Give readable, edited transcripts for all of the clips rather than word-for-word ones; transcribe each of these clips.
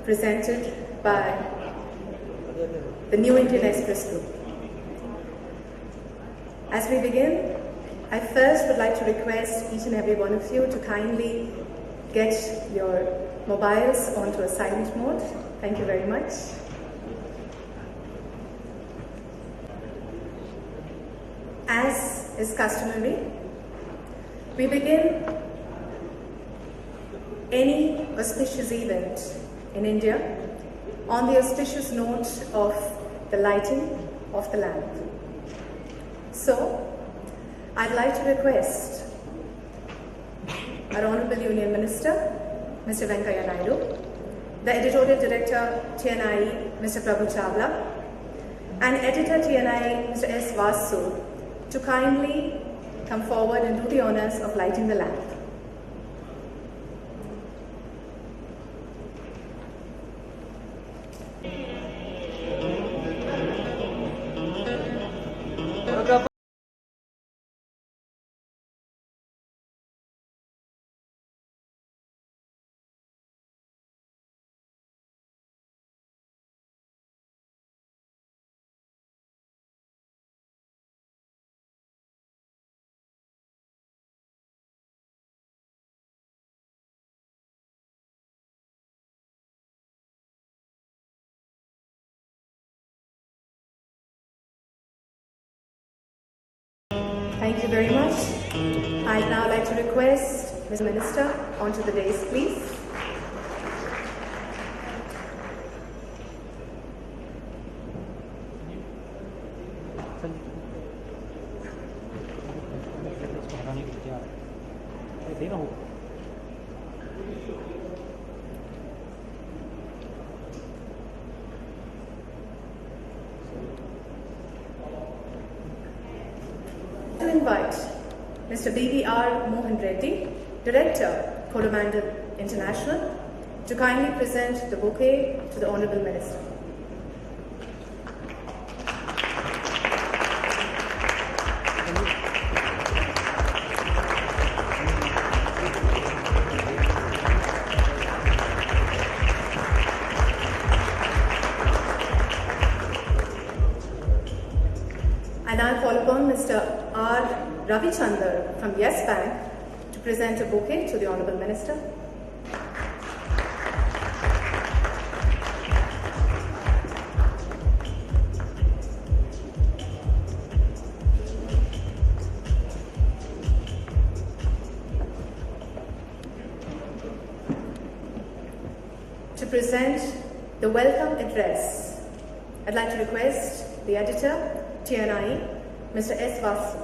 presented by the New Indian Express Group. As we begin, I first would like to request each and every one of you to kindly get your mobiles onto a silent mode. Thank you very much. As is customary, we begin any auspicious event in India on the auspicious note of the lighting of the lamp. So, I'd like to request our Honourable Union Minister, Mr. Venkaiah Naidu, the Editorial Director, TNIE, Mr. Prabhu Chawla, and Editor, TNIE, Mr. S. Vasu, to kindly come forward and do the honours of lighting the lamp. Thank you very much. I'd now like to request Ms. Minister onto the dais, please. To invite Mr. B.V.R. Mohan Reddy, Director, Coromandel International, to kindly present the bouquet to the Honourable Minister. I now call upon Mr. R. Ravichandar from Yes Bank to present a bouquet to the Honourable Minister. To present the welcome address, I'd like to request the Editor, TNIE, Mr. S. Vasu,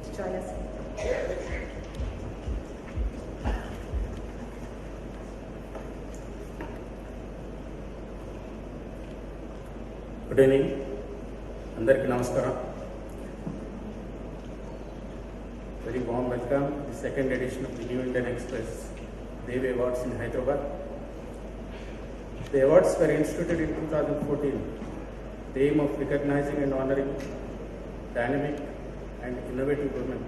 to join us. Good evening. Andariki namaskaram. Very warm welcome to the second edition of the New Indian Express Devi Awards in Hyderabad. The awards were instituted in 2014. The aim of recognizing and honoring dynamic and innovative women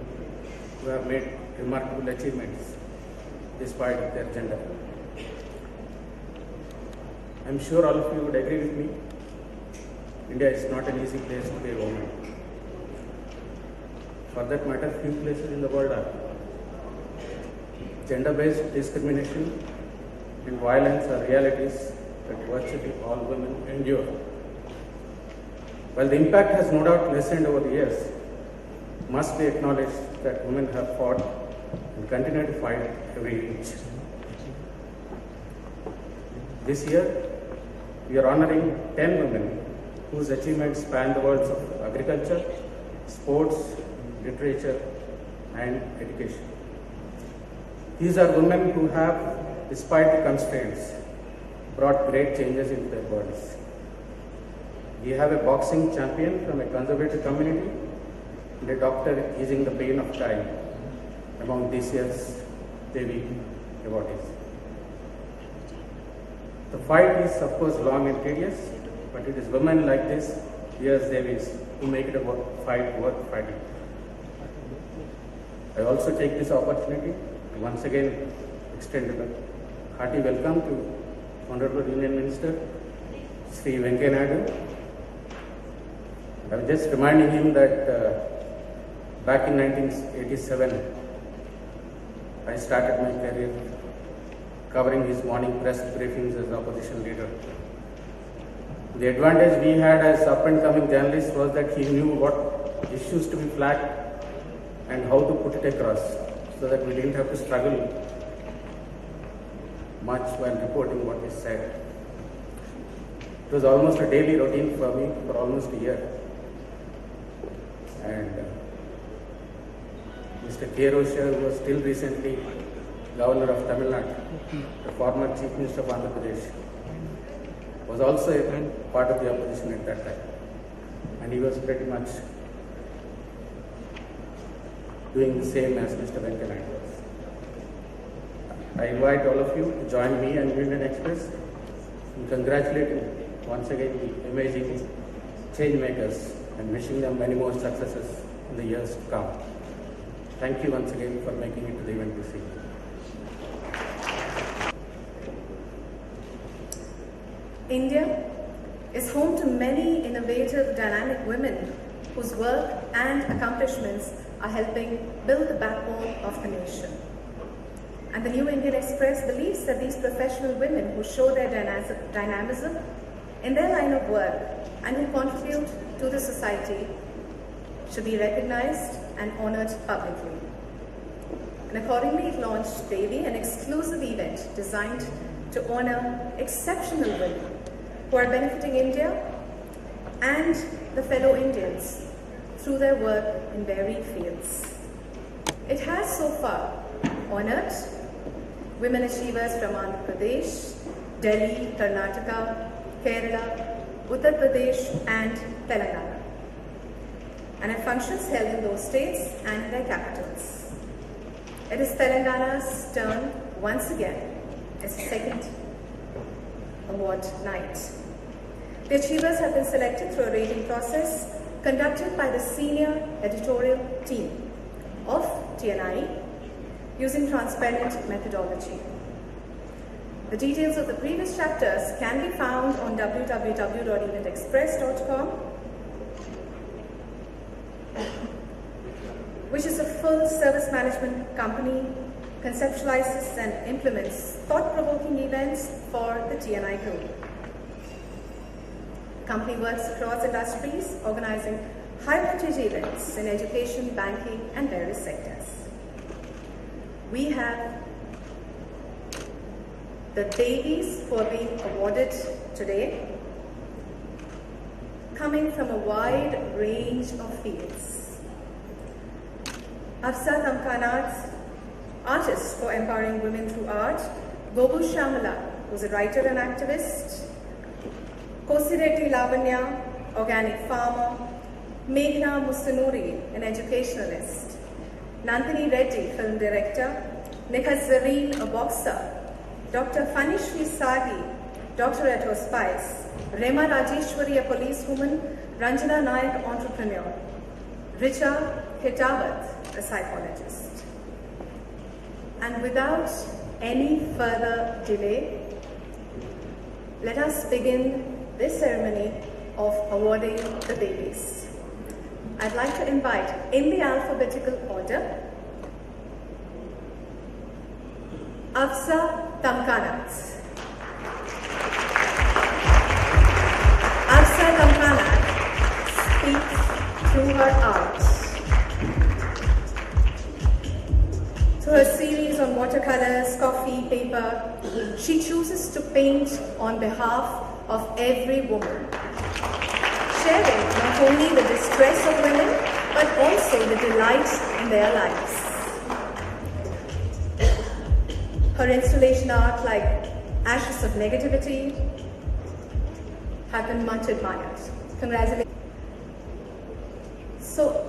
who have made remarkable achievements despite their gender. I am sure all of you would agree with me. India is not an easy place to be a woman. For that matter, few places in the world are. Gender-based discrimination and violence are realities that virtually all women endure. While the impact has no doubt lessened over the years, it must be acknowledged that women have fought and continue to fight every inch. This year, we are honoring 10 women whose achievements span the worlds of agriculture, sports, literature, and education. These are women who have, despite the constraints, brought great changes into their bodies. We have a boxing champion from a conservative community and a doctor easing the pain of child among this year's Devi awardees. The fight is of course long and tedious, but it is women like this, year's Devis, who make it a fight worth fighting. I also take this opportunity to once again extend a hearty welcome to Honorable Union Minister, Sri Venkaiah Naidu. I was just reminding him that back in 1987, I started my career covering his morning press briefings as opposition leader. The advantage we had as up-and-coming journalists was that he knew what issues to be flagged and how to put it across, so that we didn't have to struggle much while reporting what is said. It was almost a daily routine for me for almost a year. And Mr. K. Roshia, who was till recently Governor of Tamil Nadu, the former Chief Minister of Andhra Pradesh, was also a part of the opposition at that time. And he was pretty much doing the same as Mr. Venkaiah Naidu was. I invite all of you to join me and Union Express in congratulating once again the amazing change makers and wishing them many more successes in the years to come. Thank you once again for making it to the event this evening. India is home to many innovative, dynamic women whose work and accomplishments are helping build the backbone of the nation. And the New Indian Express believes that these professional women who show their dynamism in their line of work and who contribute to the society should be recognized and honored publicly. And accordingly, it launched Devi, an exclusive event designed to honor exceptional women who are benefiting India and the fellow Indians through their work in varied fields. It has so far honored women achievers from Andhra Pradesh, Delhi, Karnataka, Kerala, Uttar Pradesh and Telangana, and at functions held in those states and in their capitals. It is Telangana's turn once again as the second award night. The achievers have been selected through a rating process conducted by the senior editorial team of TNI using transparent methodology. The details of the previous chapters can be found on www.eventexpress.com, which is a full service management company, conceptualizes and implements thought-provoking events for the TNI group. The company works across industries, organizing high-voltage events in education, banking, and various sectors. We have the Devis who are being awarded today coming from a wide range of fields. Afsa Tamkanat, artist for empowering women through art. Gobu Shamala, who's a writer and activist. Kosireddy Lavanya, organic farmer. Meghna Mustanuri, an educationalist. Nandini Reddy, film director. Nikhat Zareen, a boxer. Dr. Fanishri Sagi, doctor at Hospice. Rema Rajeshwari, a policewoman. Ranjana Nayak, entrepreneur. Richa Hitawat, a psychologist. And without any further delay, let us begin this ceremony of awarding the Devis. I'd like to invite, in the alphabetical order, Afsa Tamkanat. Afsa Tamkanat speaks through her art. Through her series on watercolors, coffee, paper, she chooses to paint on behalf of every woman, sharing not only the distress of women, but also the delight in their lives. Her installation art, like Ashes of Negativity, have been much admired. Congratulations. So,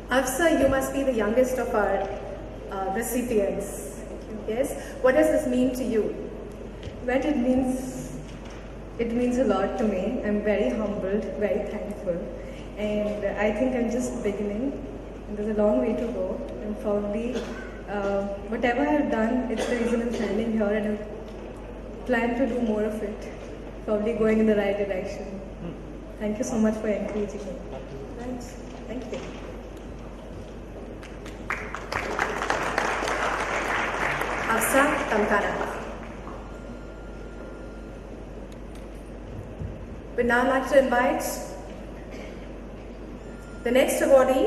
Afsa, you must be the youngest of our recipients. Yes? What does this mean to you? Well, it means a lot to me. I'm very humbled, very thankful. And I think I'm just beginning There's a long way to go, and probably whatever I've done, it's the reason I'm standing here, and I plan to do more of it. Probably going in the right direction. Thank you so much for encouraging me. Thanks. Thank you. Hafsa Tamkana. We'd now like to invite the next awardee,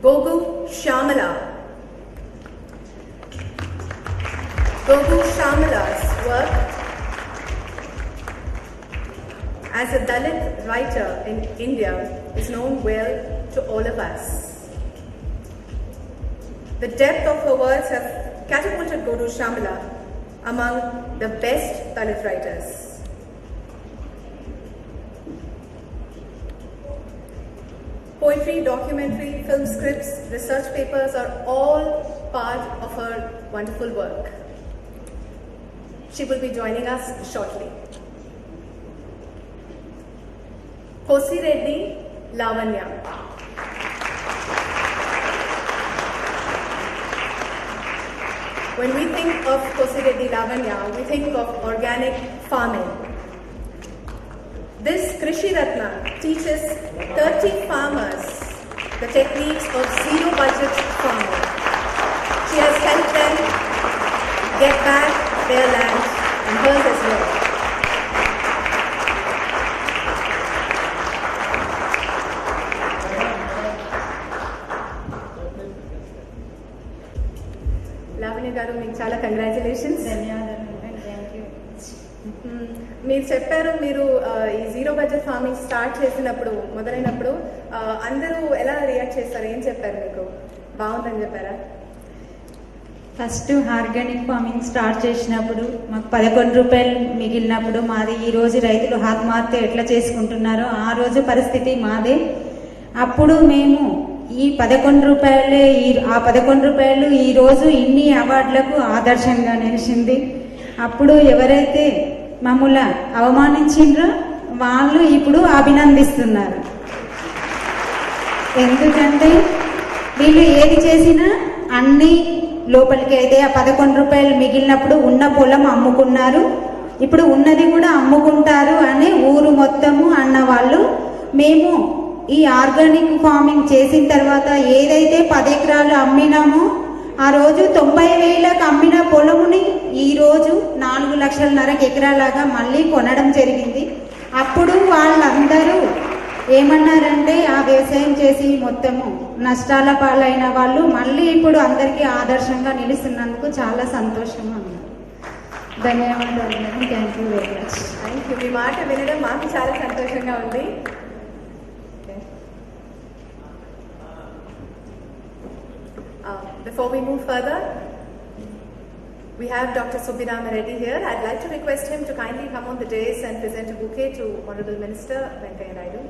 Gogu Shamala. Gogu Shamala's work as a Dalit writer in India is known well to all of us. The depth of her words have catapulted Gogu Shamala among the best Dalit writers. Poetry, documentary, film scripts, research papers are all part of her wonderful work. She will be joining us shortly. Kosi Reddy Lavanya. When we think of Kosi Reddy Lavanya, we think of organic farming. This Krishi Ratna teaches 30 farmers the techniques of zero budget farming. She has helped them get back their land and hers as well. Lavanya garu, meeku chaala congratulations. మీరు చెప్పారు, మీరు ఈ zero budget farming start చేసినప్పుడు మొదలైనప్పుడు అందరూ ఎలా react చేస్తారు, ఏం చెప్పారు మీకు? బాగుందని చెప్పారా? ఫస్ట్ ఆర్గానిక్ ఫార్మింగ్ స్టార్ట్ చేసినప్పుడు మాకు 11 రూపాయలు మిగిలినప్పుడు మాది ఈ రోజు రైతులు ఆత్మహత్య ఎట్లా చేసుకుంటున్నారో ఆ రోజు పరిస్థితి మాదే. అప్పుడు మేము ఈ 11 రూపాయలే ఆ 11 రూపాయలు ఈరోజు ఇన్ని అవార్డులకు ఆదర్శంగా నిలిచింది. అప్పుడు ఎవరైతే మమ్మల్ని అవమానించిండ్రో వాళ్ళు ఇప్పుడు అభినందిస్తున్నారు. ఎందుకంటే వీళ్ళు ఏది చేసినా అన్ని లోపలికి అయితే ఆ 11 రూపాయలు మిగిలినప్పుడు ఉన్న పొలం అమ్ముకున్నారు, ఇప్పుడు ఉన్నది కూడా అమ్ముకుంటారు అని ఊరు మొత్తము అన్న వాళ్ళు. మేము ఈ ఆర్గానిక్ ఫార్మింగ్ చేసిన తర్వాత ఏదైతే 10 ఎకరాలు అమ్మినామో ఆ రోజు 90,000కు అమ్మిన పొలముని ఈరోజు 4,50,000 ఎకరాలాగా మళ్ళీ కొనడం జరిగింది. అప్పుడు వాళ్ళందరూ ఏమన్నారంటే ఆ వ్యవసాయం చేసి మొత్తము నష్టాల పాలైన వాళ్ళు మళ్ళీ ఇప్పుడు అందరికీ ఆదర్శంగా నిలుస్తున్నందుకు చాలా సంతోషంగా ఉన్నారు. ధన్యవాదాలు madam. Thank you very much. Thank you. మీ మాట వినడం మాకు చాలా సంతోషంగా ఉంది. Before we move further, we have Dr. Subbirama Reddy here. I'd like to request him to kindly come on the dais and present a bouquet to Honorable Minister Venkaiah Naidu.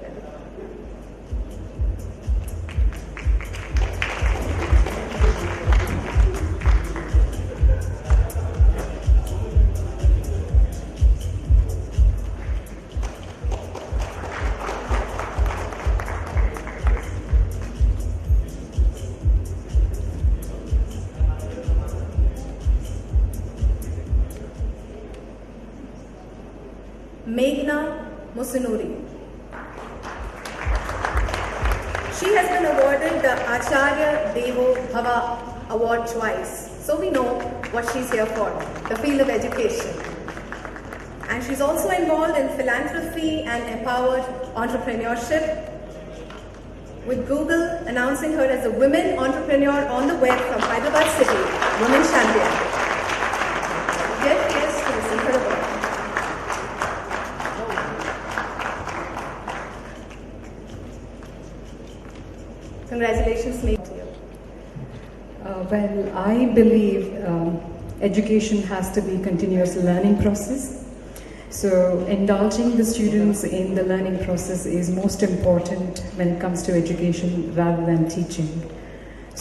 Meghna Musunuri. She has been awarded the Acharya Devo Bhava Award twice, so we know what she's here for, the field of education. And she's also involved in philanthropy and empowered entrepreneurship, with Google announcing her as a women entrepreneur on the web from Hyderabad City, Women Champion. Get this to this incredible. Congratulations, mate. Well, I believe education has to be a continuous learning process. So indulging the students in the learning process is most important when it comes to education rather than teaching.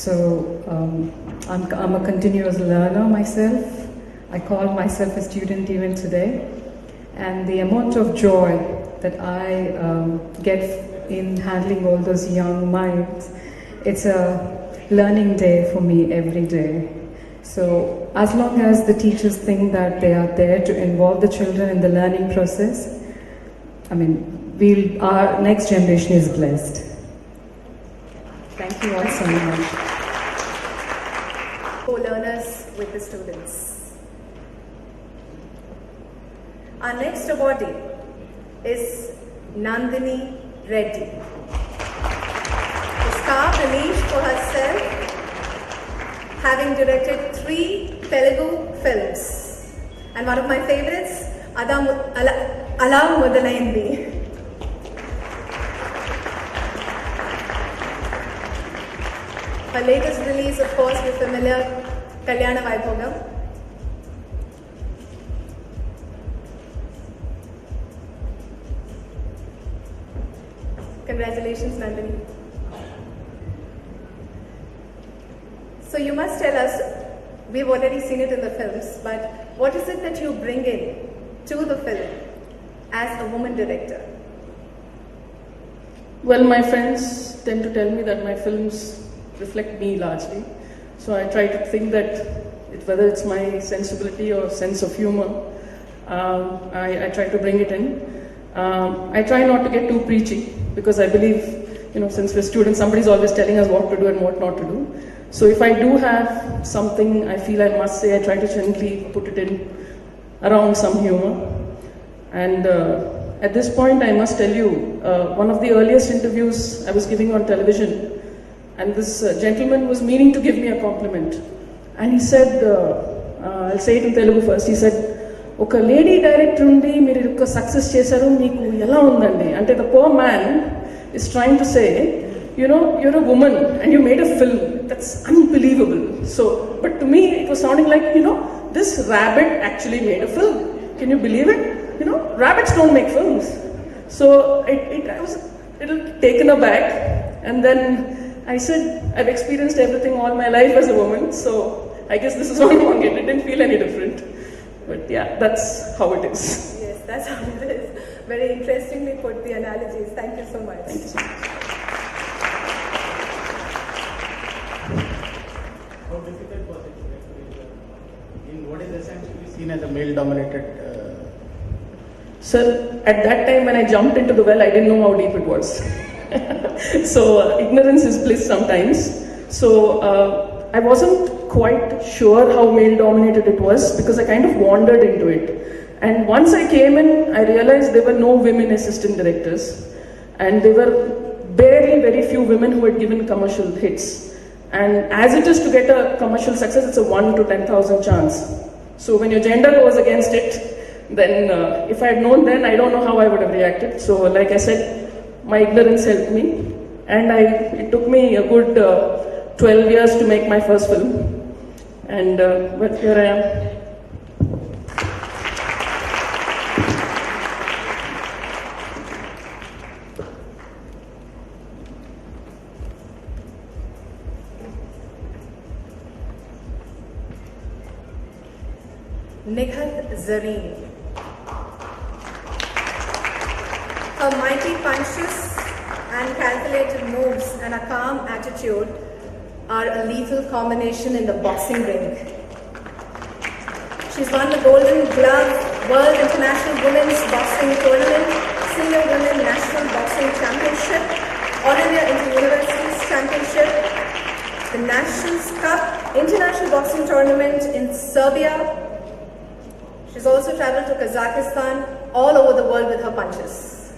So I'm a continuous learner myself. I call myself a student even today. And the amount of joy that I get in handling all those young minds it's a learning day for me every day. So as long as the teachers think that they are there to involve the children in the learning process, I mean, our next generation is blessed. Thank you all so much. Co-learners with the students. Our next awardee is Nandini Reddy. Who's carved a niche for herself, having directed 3 Telugu films. And one of my favorites, Ala Modalaindi. Her latest release, of course, we're familiar, Kalyana Vaibhogam. Congratulations, Nandini. So you must tell us, we've already seen it in the films, but what is it that you bring in to the film as a woman director? Well, my friends tend to tell me that my films reflect me largely. So I try to think that whether it's my sensibility or sense of humor, I try to bring it in. I try not to get too preachy because I believe, since we're students, somebody's always telling us what to do and what not to do. So if I do have something I feel I must say, I try to gently put it in around some humor. And at this point, I must tell you, one of the earliest interviews I was giving on television, and this gentleman was meaning to give me a compliment. And he said, I'll say it in Telugu first, he said, "Oka lady director undi meer oka success chesaru meeku ela undandi." Ante the poor man is trying to say, you're a woman and you made a film. That's unbelievable. So, but to me it was sounding like, this rabbit actually made a film. Can you believe it? Rabbits don't make films. So I was a little taken aback, and then I said, I've experienced everything all my life as a woman, so I guess this is all wrong. It didn't feel any different. But yeah, that's how it is. Yes, that's how it is. Very interestingly put, the analogies. Thank you so much. Thank you so much. How difficult was it in what is essentially seen as a male-dominated? Sir, at that time when I jumped into the well, I didn't know how deep it was. So ignorance is bliss sometimes. So I wasn't quite sure how male-dominated it was because I kind of wandered into it. And once I came in, I realized there were no women assistant directors, and there were barely very few women who had given commercial hits. And as it is to get a commercial success, it's a 1 to 10,000 chance. So when your gender goes against it, then if I had known then, I don't know how I would have reacted. So like I said, my ignorance helped me, and it took me a good 12 years to make my first film. And but here I am. Nikhat Zareen. Her mighty punches and calculated moves and a calm attitude are a lethal combination in the boxing ring. She's won the Golden Glove World International Women's Boxing Tournament, Senior Women National Boxing Championship, All India Inter-Universities Championship, the Nations Cup International Boxing Tournament in Serbia. She's also traveled to Kazakhstan, all over the world with her punches.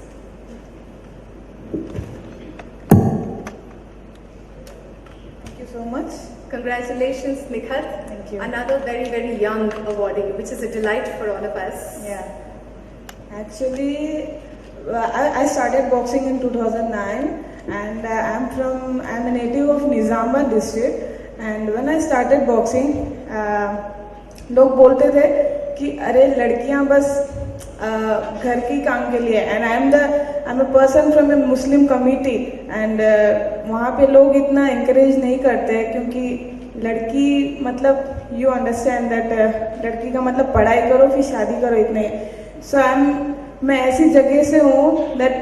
Thank you so much. Congratulations, Nikhat. Thank you. Another very, very young awardee, which is a delight for all of us. Yeah. Actually, I started boxing in 2009, and I'm a native of Nizamabad district. And when I started boxing, लोग बोलते थे कि अरे लड़कियां बस घर की काम के लिए, and I am a person from A Muslim community, and वहाँ पे लोग इतना encourage नहीं करते क्योंकि लड़की मतलब यू अंडरस्टैंड दैट लड़की का मतलब पढ़ाई करो फिर शादी करो, इतने. सो मैं ऐसी जगह से हूँ that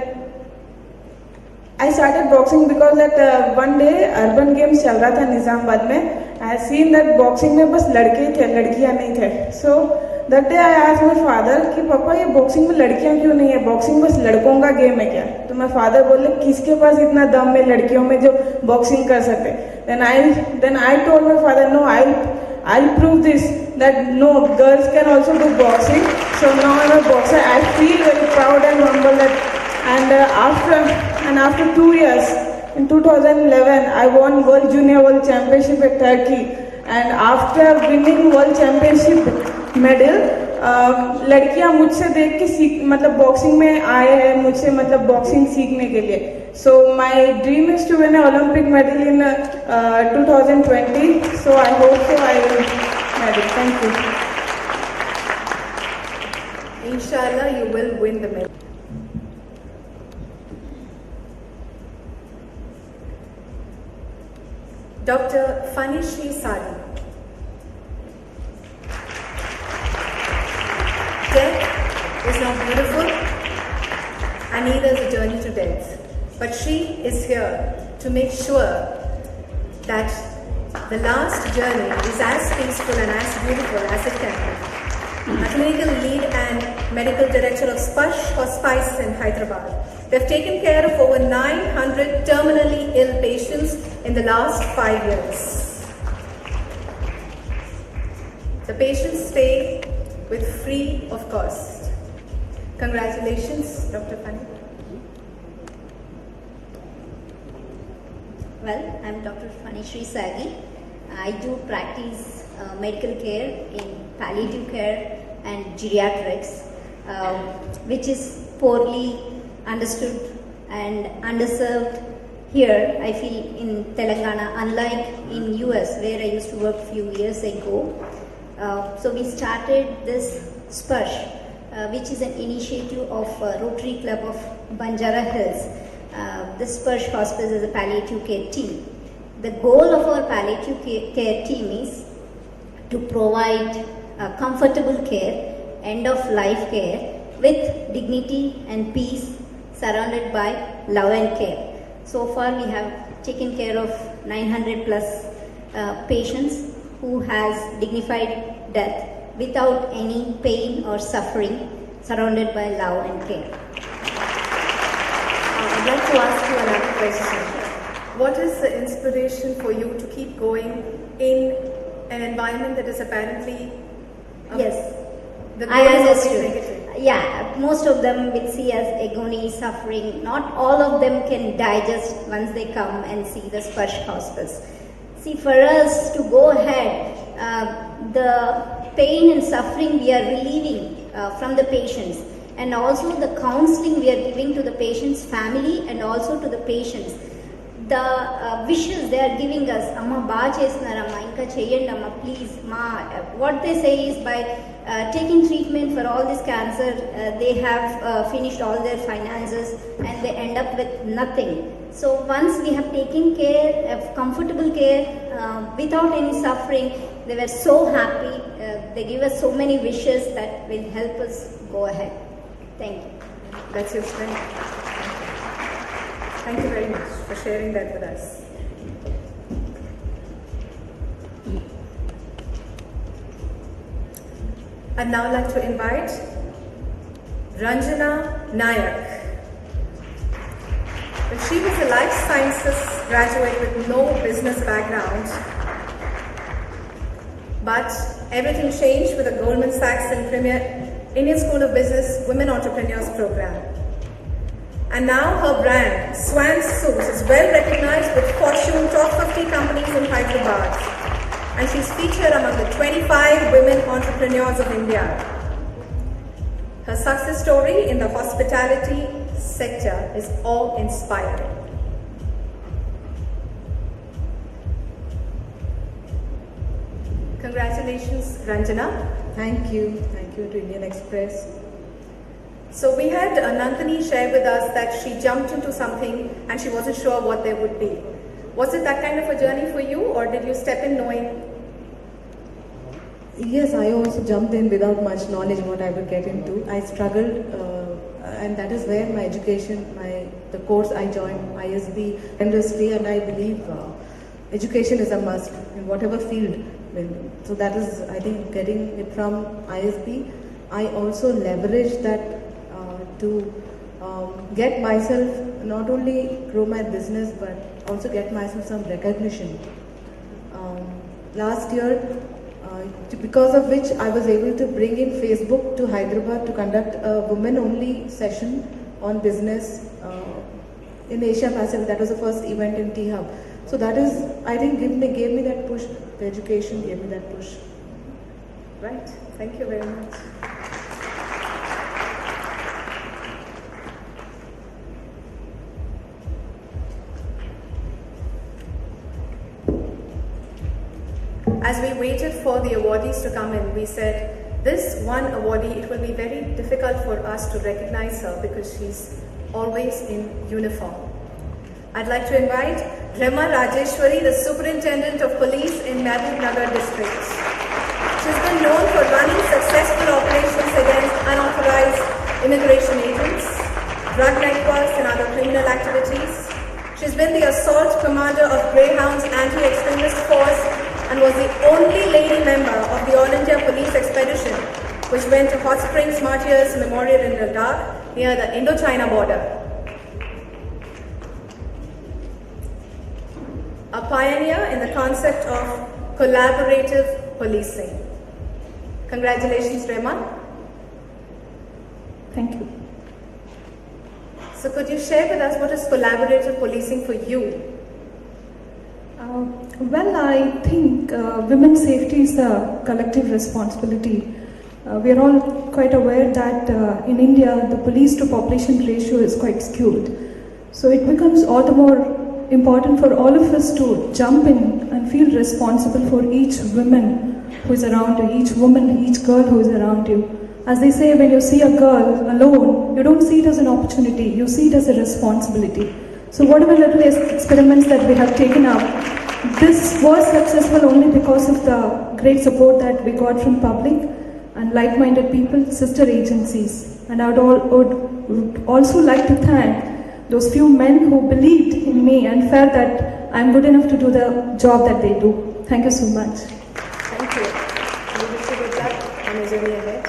I started boxing because that one day urban games चल रहा था निजामाबाद में. I had seen that boxing में बस लड़के ही थे, लड़कियां नहीं थे. So that day I asked my father कि पापा ये boxing में लड़कियां क्यों नहीं है? Boxing बस लड़कों का गेम है क्या? तो my father बोले किसके पास इतना दम है लड़कियों में जो boxing कर सकते? Then I told my father no, I'll prove this that no, girls can also do boxing. So now I'm a boxer. I feel very proud and humble that. And after 2 years, in 2011, I won World Junior World Championship at Turkey. And after winning World Championship medal, लड़कियां मुझसे देख के सीख मतलब boxing में आए हैं मुझसे मतलब बॉक्सिंग सीखने के लिए. So my dream is to win an Olympic medal in 2020. So I hope so I will medal. Thank you. Inshallah, you will win the medal. Dr. Fanishri Sadi. Death is not beautiful, and neither is the journey to death. But she is here to make sure that the last journey is as peaceful and as beautiful as it can be. A clinical lead and medical director of Sparsh Hospice in Hyderabad. They've taken care of over 900 terminally ill patients in the last 5 years. The patients stay with free of cost. Congratulations, Dr. Pani. Well, I'm Dr. Fanishri Sadi. I do practice medical care in palliative care and geriatrics, which is poorly understood and underserved here, I feel, in Telangana, unlike in US where I used to work few years ago. So we started this Sparsh, which is an initiative of Rotary Club of Banjara Hills. This Sparsh Hospice is a palliative care team. The goal of our palliative care team is to provide comfortable care, end-of-life care with dignity and peace, surrounded by love and care. So far we have taken care of 900 plus patients who has dignified death without any pain or suffering, surrounded by love and care. I'd like to ask you another question. What is the inspiration for you to keep going in an environment that is apparently Yes, the I goal is always understood. negative? Yeah, most of them will see as agony, suffering. Not all of them can digest once they come and see the Sparsh Hospice. See, for us to go ahead, the pain and suffering we are relieving from the patients, and also the counseling we are giving to the patient's family and also to the patients. The wishes they are giving us, Amma ba chesnarama, inka cheyandi amma, please, ma. What they say is by taking treatment for all this cancer, they have finished all their finances and they end up with nothing. So once we have taken care of comfortable care without any suffering, they were so happy. They give us so many wishes that will help us go ahead. Thank you. That's your strength. Thank you very much for sharing that with us. I'd now like to invite Ranjana Nayak. She was a life sciences graduate with no business background, but everything changed with the Goldman Sachs and Premier Indian School of Business Women Entrepreneurs Program. And now her brand, Swan Suits, is well recognized with Fortune Top 50 companies in Hyderabad. And she's featured among the 25 women entrepreneurs of India. Her success story in the hospitality sector is awe-inspiring. Congratulations, Ranjana. Thank you to Indian Express. So we had Nandini share with us that she jumped into something and she wasn't sure what there would be. Was it that kind of a journey for you, or did you step in knowing? Yes, I also jumped in without much knowledge what I would get into. I struggled and that is where my education, the course I joined, ISB industry, and I believe education is a must in whatever field. So that is, I think, getting it from ISB. I also leverage that to get myself, not only grow my business, but also get myself some recognition. Last year, because of which I was able to bring in Facebook to Hyderabad to conduct a women-only session on business in Asia Pacific. That was the first event in T-Hub. So that is, I think, gave me that push. The education gave me that push. Right. Thank you very much. As we waited for the awardees to come in, we said, this one awardee, it will be very difficult for us to recognize her because she's always in uniform. I'd like to invite Rema Rajeshwari, the Superintendent of Police in Mehboob Nagar district. She's been known for running successful operations against unauthorized immigration agents, drug networks and other criminal activities. She's been the assault commander of Greyhound's anti-extremist force and was the only lady member of the All India Police Expedition, which went to Hot Springs Martyrs Memorial in Ladakh near the Indo-China border. A pioneer in the concept of collaborative policing. Congratulations, Rema. Thank you. So could you share with us what is collaborative policing for you? Well, I think women's safety is a collective responsibility. We are all quite aware that in India, the police to population ratio is quite skewed. So it becomes all the more important for all of us to jump in and feel responsible for each woman who is around you, each woman, each girl who is around you. As they say, when you see a girl alone, you don't see it as an opportunity, you see it as a responsibility. So whatever little experiments that we have taken up, this was successful only because of the great support that we got from public and like-minded people, sister agencies. And I would also like to thank those few men who believed in me and felt that I'm good enough to do the job that they do. Thank you so much. Thank you. We wish you good luck on your journey ahead.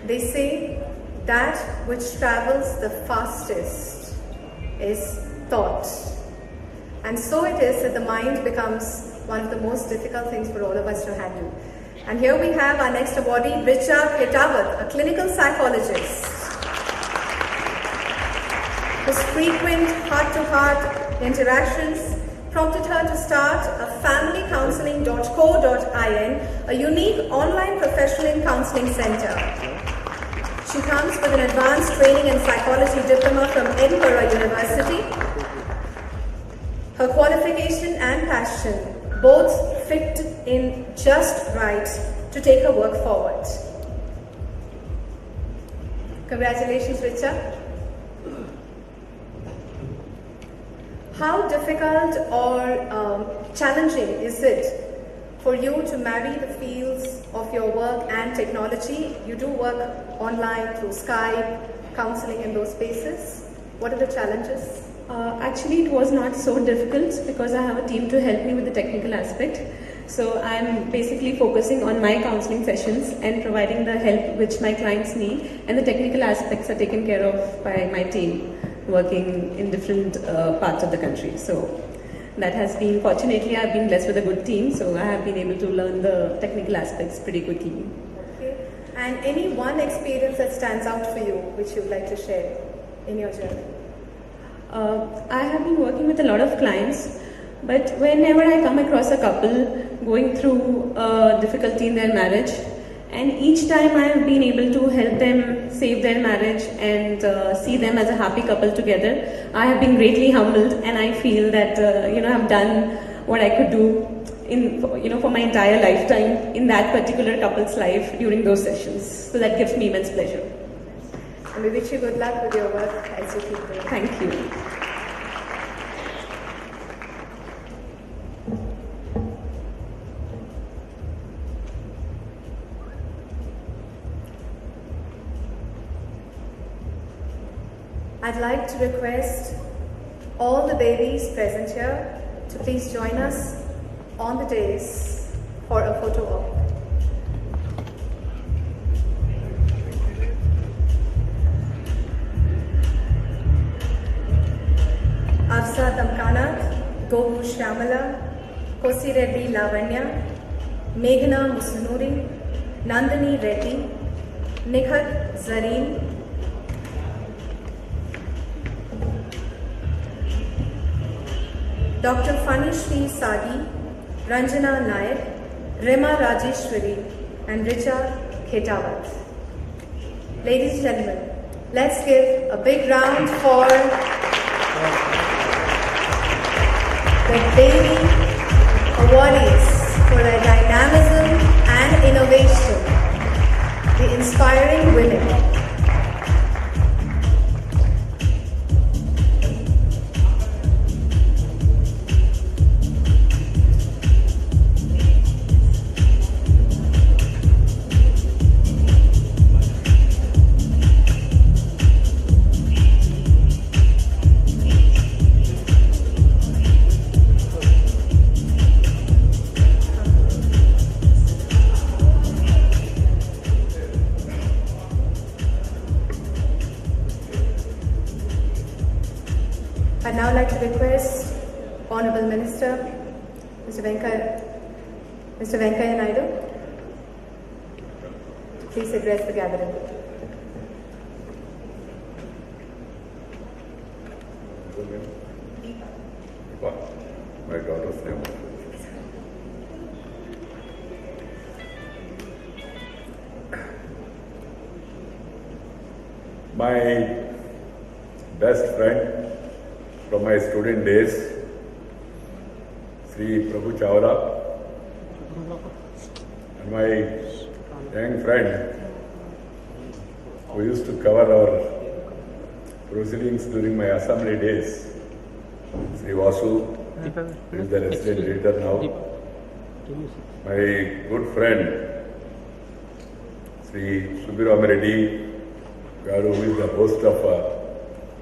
They say that which travels the fastest is thought. And so it is that the mind becomes one of the most difficult things for all of us to handle. And here we have our next awardee, Richa Petawat, a clinical psychologist, whose frequent heart-to-heart interactions prompted her to start a familycounseling.co.in, a unique online professional counseling center. She comes with an advanced training in psychology diploma from Edinburgh University. Her qualification and passion both fit in just right to take her work forward. Congratulations, Richa. How difficult or challenging is it for you to marry the fields of your work and technology? You do work online through Skype, counseling in those spaces. What are the challenges? Actually, it was not so difficult because I have a team to help me with the technical aspect. So I'm basically focusing on my counseling sessions and providing the help which my clients need, and the technical aspects are taken care of by my team working in different parts of the country. So that has been, fortunately, I've been blessed with a good team, so I have been able to learn the technical aspects pretty quickly. Okay. And any one experience that stands out for you which you'd like to share in your journey? I have been working with a lot of clients, but whenever I come across a couple going through difficulty in their marriage, and each time I have been able to help them save their marriage and see them as a happy couple together, I have been greatly humbled, and I feel that I've done what I could do for my entire lifetime in that particular couple's life during those sessions. So that gives me immense pleasure. And we wish you good luck with your work as you keep doing. Thank you. I'd like to request all the babies present here to please join us on the dais for a photo op. Afsa Damkanath, Gogu Shyamala, Kosi Reddy Lavanya, Meghna Musunuri, Nandini Reddy, Nikhat Zareen, Dr. Fanishri Sagi, Ranjana Nayak, Rema Rajeshwari, and Richa Khetawat. Ladies and gentlemen, let's give a big round for the baby awardees for their dynamism and innovation, the inspiring women. I'd now like to request Honorable Minister, Mr. Venkaiah Naidu, to please address the gathering. My daughter's name. My best friend from my student days, Sri Prabhu Chawla, and my young friend who used to cover our proceedings during my assembly days, Sri Vasu, who is the resident leader now. My good friend, Sri Subiram Reddy, who is the host of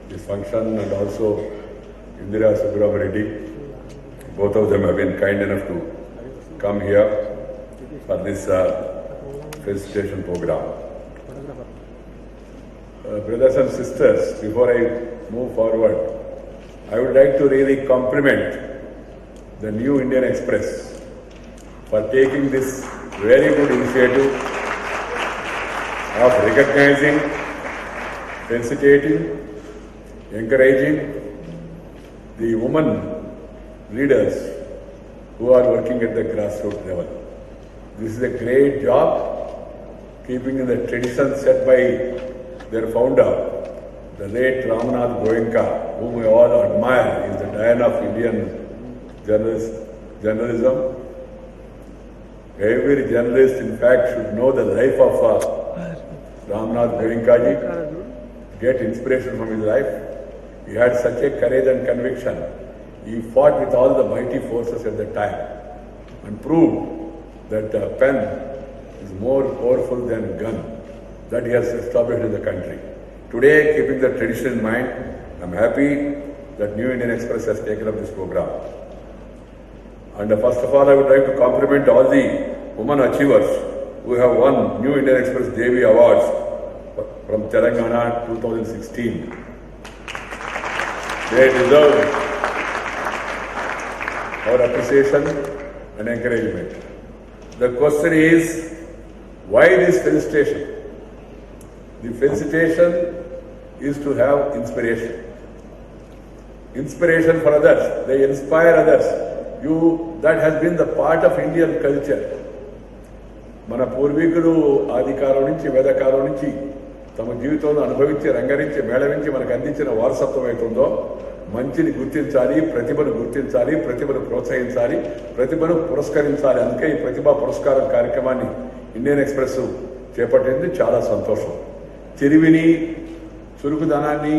this function, and also Indira Subiram Reddy. Both of them have been kind enough to come here for this felicitation program. Brothers and sisters, before I move forward, I would like to really compliment the New Indian Express for taking this very good initiative of recognizing, felicitating, encouraging the women leaders who are working at the grassroots level. This is a great job, keeping in the tradition set by their founder, the late Ramnath Goenka, whom we all admire. He is the Diana of Indian journalism. Every journalist, in fact, should know the life of Ramnath Goenka ji, get inspiration from his life. He had such a courage and conviction. He fought with all the mighty forces at the time and proved that a pen is more powerful than a gun. That he has established in the country. Today, keeping the tradition in mind, I am happy that New Indian Express has taken up this program. And first of all, I would like to compliment all the women achievers who have won New Indian Express Devi Awards from Telangana 2016. They deserve our appreciation and encouragement. The question is, why this felicitation? The felicitation is to have inspiration. Inspiration for others. They inspire others. That has been the part of Indian culture. మన పూర్వీకులు ఆదికాలం నుంచి వేదకాలం నుంచి తమ జీవితంలో అనుభవించి రంగరించి మేళవించి మనకు అందించిన వారసత్వం అవుతుందో మంచిని గుర్తించాలి, ప్రతిభను గుర్తించాలి, ప్రతిభను ప్రోత్సహించాలి, ప్రతిభను పురస్కరించాలి. అందుకే ఈ ప్రతిభా పురస్కారం కార్యక్రమాన్ని ఇండియన్ ఎక్స్ప్రెస్ చేపట్టింది. చాలా సంతోషం. తెలివిని, చురుకుదనాన్ని,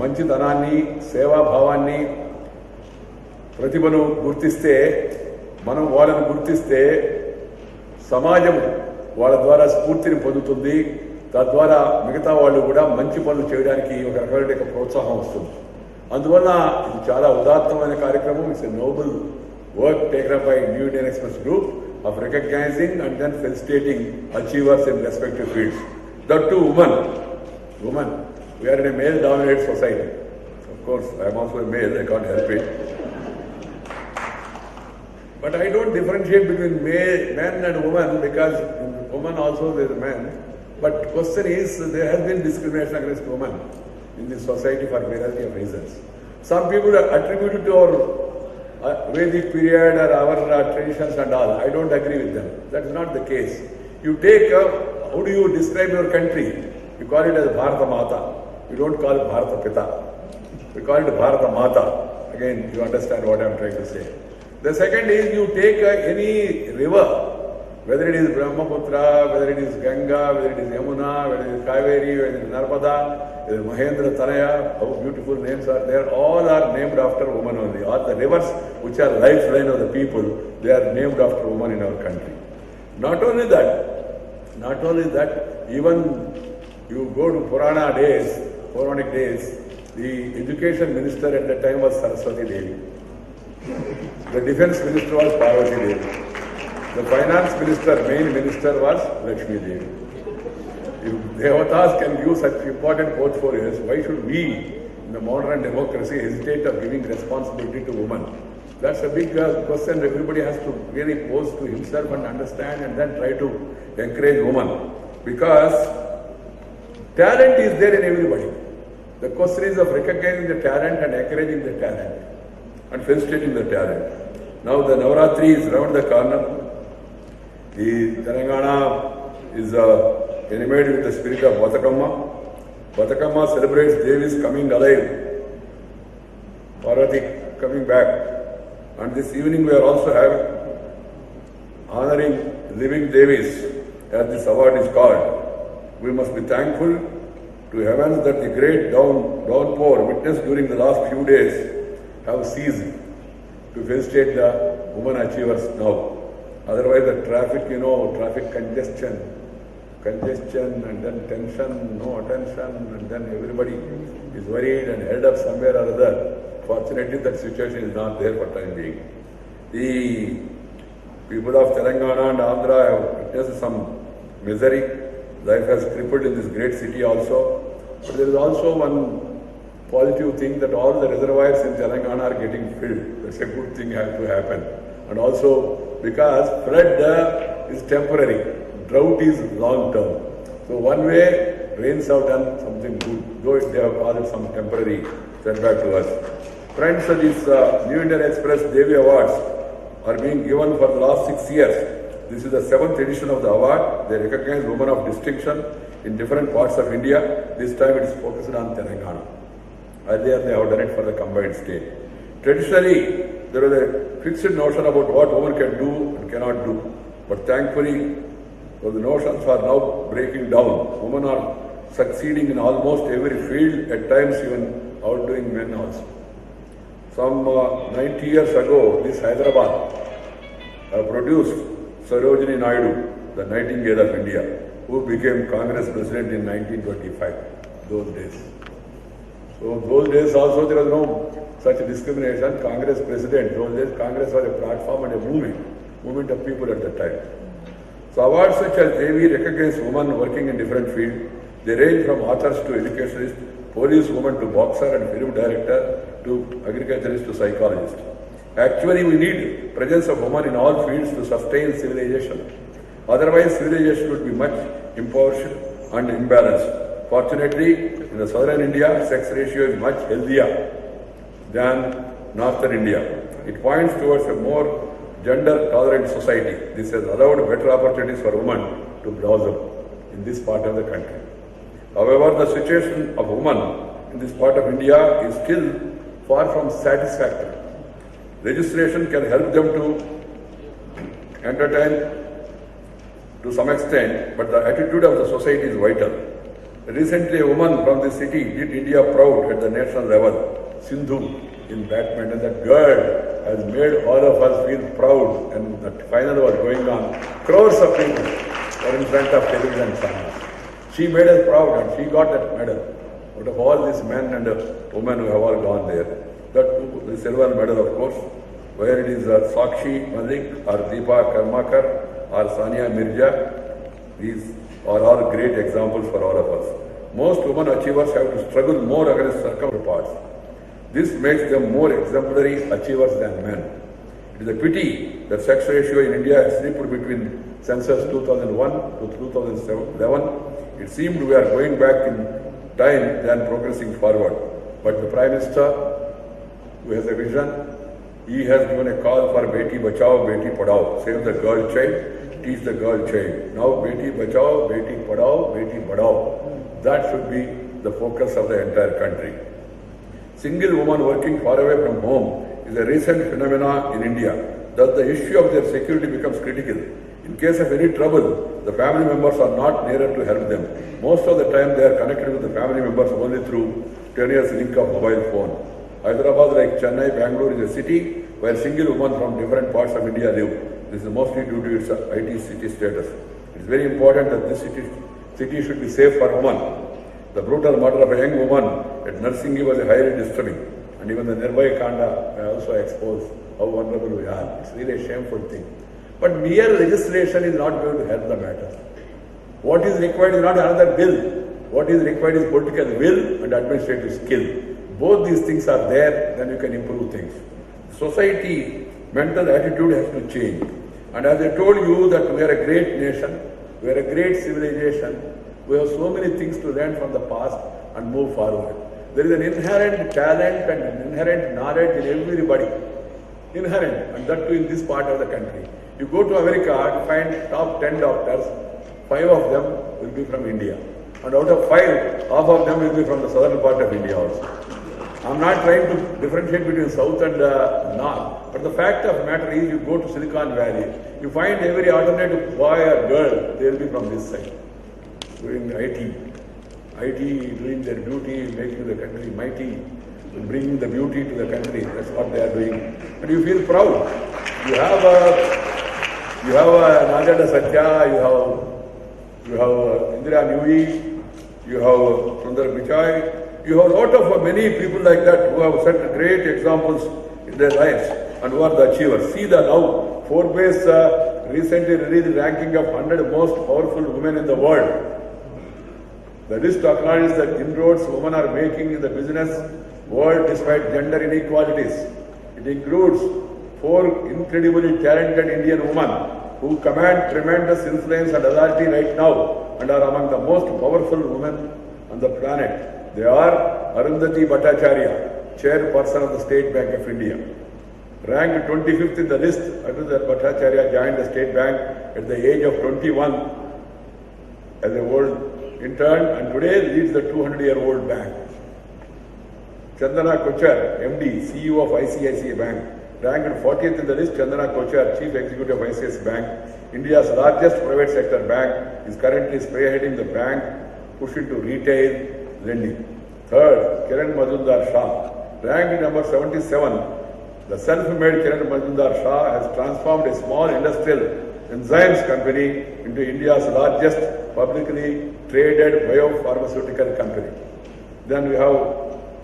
మంచితనాన్ని, సేవాభావాన్ని, ప్రతిభను గుర్తిస్తే, మనం వాళ్ళని గుర్తిస్తే సమాజం వాళ్ళ ద్వారా స్ఫూర్తిని పొందుతుంది. తద్వారా మిగతా వాళ్ళు కూడా మంచి పనులు చేయడానికి ఒక రకమైన ప్రోత్సాహం వస్తుంది. అందువల్ల ఇది చాలా ఉదాత్తమైన కార్యక్రమం. It's a noble work taken up by new Indian express group of recognizing and then felicitating achievers in respective fields. That too women. We are in a male-dominated society. Of course, I am also a male, I can't help it. But I don't differentiate between men and women, because in women also there is men. But question is, there has been discrimination against women in this society for variety of reasons. Some people attribute it to our Vedic period or our traditions and all. I don't agree with them. That is not the case. You take, how do you describe your country? You call it as Bharata Mata. You don't call it Bharata Pita. We call it Bharata Mata. Again, you understand what I am trying to say. The second is, you take any river, whether it is Brahmaputra, whether it is Ganga, whether it is Yamuna, whether it is Kaveri, whether it is Narmada, Mahendra Tanaya, how beautiful names are there, all are named after women only. All the rivers which are lifeline of the people, they are named after women in our country. Not only that, even you go to Puranic days, the education minister at the time was Saraswati Devi. The defense minister was Parvati Devi. The finance minister, main minister was Lakshmi Devi. If Devatas can give such important portfolios, why should we, in the modern democracy, hesitate of giving responsibility to women? That's a big question everybody has to really pose to himself and understand, and then try to encourage women. Because talent is there in everybody. The question is of recognizing the talent and encouraging the talent and felicitating the talent. Now the Navaratri is round the corner. The Telangana is animated with the spirit of Batakamma. Batakamma celebrates Devis coming alive, Parvati coming back. And this evening we are also honoring living Devis, as this award is called. We must be thankful to heavens that the great downpour witnessed during the last few days have ceased to felicitate the women achievers now. Otherwise the traffic congestion and then tension, no attention, and then everybody is worried and held up somewhere or other. Fortunately, that situation is not there for time being. The people of Telangana and Andhra have witnessed some misery. Life has crippled in this great city also. But there is also one positive thing, that all the reservoirs in Telangana are getting filled. That's a good thing has to happen. And also because flood is temporary, drought is long term. So one way, rains have done something good, though they have caused some temporary setback to us. Friends, these New Indian Express Devi Awards are being given for the last 6 years. This is the 7th edition of the award. They recognize women of distinction in different parts of India. This time it is focused on Telangana. Earlier they have done it for the combined state. Traditionally, there was a fixed notion about what women can do and cannot do. But thankfully, those notions are now breaking down. Women are succeeding in almost every field, at times even outdoing men also. Some 90 years ago, this Hyderabad produced Sarojini Naidu, the Nightingale of India, who became Congress President in 1925, those days. So those days also there was no such discrimination. Congress President, those days Congress was a platform and a movement of people at that time. So awards such as Devi recognize women working in different fields. They range from authors to educationists, police woman to boxer and film director to agriculturist to psychologist. Actually, we need presence of women in all fields to sustain civilization. Otherwise, civilization would be much impoverished and imbalanced. Fortunately, in the southern India, sex ratio is much healthier than northern India. It points towards a more gender-tolerant society. This has allowed better opportunities for women to blossom in this part of the country. However, the situation of women in this part of India is still far from satisfactory. Legislation can help them to entertain to some extent, but the attitude of the society is vital. Recently, a woman from the city did India proud at the national level, Sindhu in badminton. That girl has made all of us feel proud, and the final was going on. Crores of people were in front of television channels. She made us proud and she got that medal. Out of all these men and women who have all gone there, the silver medal, of course, where it is Sakshi Malik or Deepa Karmakar or Sania Mirza, these are all great examples for all of us. Most women achievers have to struggle more against circumparts. This makes them more exemplary achievers than men. It is a pity that sex ratio in India has slipped between census 2001 to 2011. It seemed we are going back in time than progressing forward. But the Prime Minister, who has a vision, he has given a call for Beti Bachao, Beti Padhao, save the girl child, teach the girl child. Now Beti Bachao, Beti Padhao, Beti Padhao. That should be the focus of the entire country. Single woman working far away from home is a recent phenomenon in India. Thus the issue of their security becomes critical. In case of any trouble, the family members are not nearer to help them. Most of the time they are connected with the family members only through tenuous link of mobile phone. Hyderabad, like Chennai, Bangalore is a city where single women from different parts of India live. This is mostly due to its IT city status. It is very important that this city should be safe for women. The brutal murder of a young woman at Narsingi was highly disturbing, and even the Nirbhaya Kanda may also expose how vulnerable we are. It's really a shameful thing. But mere legislation is not going to help the matter. What is required is not another bill. What is required is political will and administrative skill. Both these things are there, then you can improve things. Society, mental attitude has to change. And as I told you that we are a great nation, we are a great civilization, we have so many things to learn from the past and move forward. There is an inherent talent and an inherent knowledge in everybody. Inherent, and that too in this part of the country. You go to America and find top 10 doctors, 5 of them will be from India. And out of 5, half of them will be from the southern part of India also. I'm not trying to differentiate between south and north, but the fact of the matter is you go to Silicon Valley, you find every alternative boy or girl, they will be from this side, doing IT doing their duty, making the country mighty, bringing the beauty to the country. That's what they are doing. And you feel proud. You have Najada Satya, you have Indira Nui, you have Sundar Pichai, you have a lot of many people like that who have set great examples in their lives and who are the achievers. See the now Forbes recently released the ranking of 100 most powerful women in the world. The list acknowledges the inroads women are making in the business world despite gender inequalities. It includes 4 incredibly talented Indian women who command tremendous influence and authority right now and are among the most powerful women on the planet. They are Arundhati Bhattacharya, chairperson of the State Bank of India. Ranked 25th in the list, Arundhati Bhattacharya joined the State Bank at the age of 21 as a world intern and today leads the 200-year-old bank. Chandana Kochar, MD, CEO of ICICI Bank, ranked 40th in the list. Chandana Kochar, Chief Executive of ICICI Bank, India's largest private sector bank, is currently spearheading the bank push into retail lending. Third, Kiran Majumdar Shah, ranked number 77. The self-made Kiran Majumdar Shah has transformed a small industrial enzymes company into India's largest publicly traded biopharmaceutical company. Then we have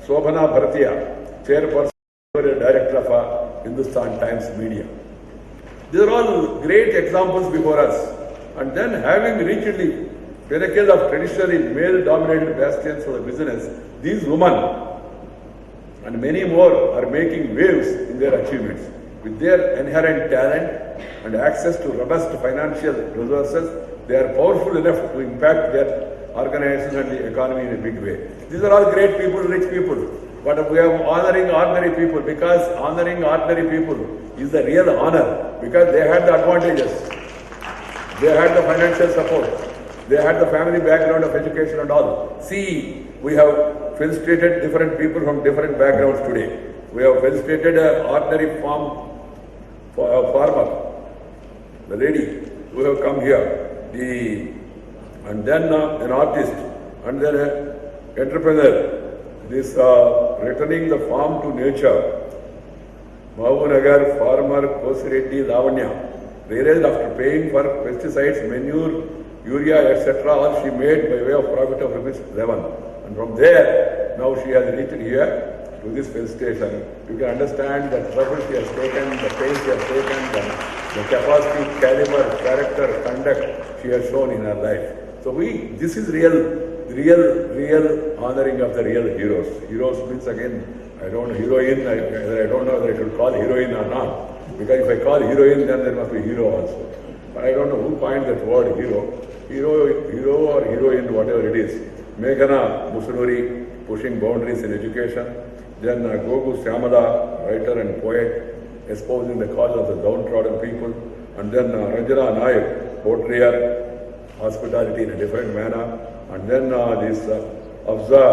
Shobhana Bharatiya, chairperson and director of Hindustan Times Media. These are all great examples before us. And then having reached the pinnacle of traditionally male-dominated bastions of the business, these women and many more are making waves in their achievements. With their inherent talent and access to robust financial resources, they are powerful enough to impact their organizations and the economy in a big way. These are all great people, rich people. But we are honoring ordinary people because honoring ordinary people is the real honor because they had the advantages. They had the financial support. They had the family background of education and all. See, we have felicitated different people from different backgrounds today. We have felicitated an ordinary farmer, the lady who have come here, and then an artist, and then an entrepreneur. This returning the farm to nature. Mahabunagar farmer Kosireddy Lavanya realized after paying for pesticides, manure urea, etc. All she made by way of profit of ₹11. And from there, now she has reached here to this fill station. You can understand the trouble she has taken, the pain she has taken, the capacity, caliber, character, conduct she has shown in her life. So this is real honoring of the real heroes. Heroes means again, I don't know, heroine, I don't know whether I should call heroine or not. Because if I call heroine, then there must be hero also. But I don't know who coined that word hero. Hero or heroine, whatever it is. Meghana Musunuri, pushing boundaries in education. Then Gogu Syamala, writer and poet, espousing the cause of the downtrodden people. And then Ranjana Nayak, portrayer, hospitality in a different manner. And then this Afza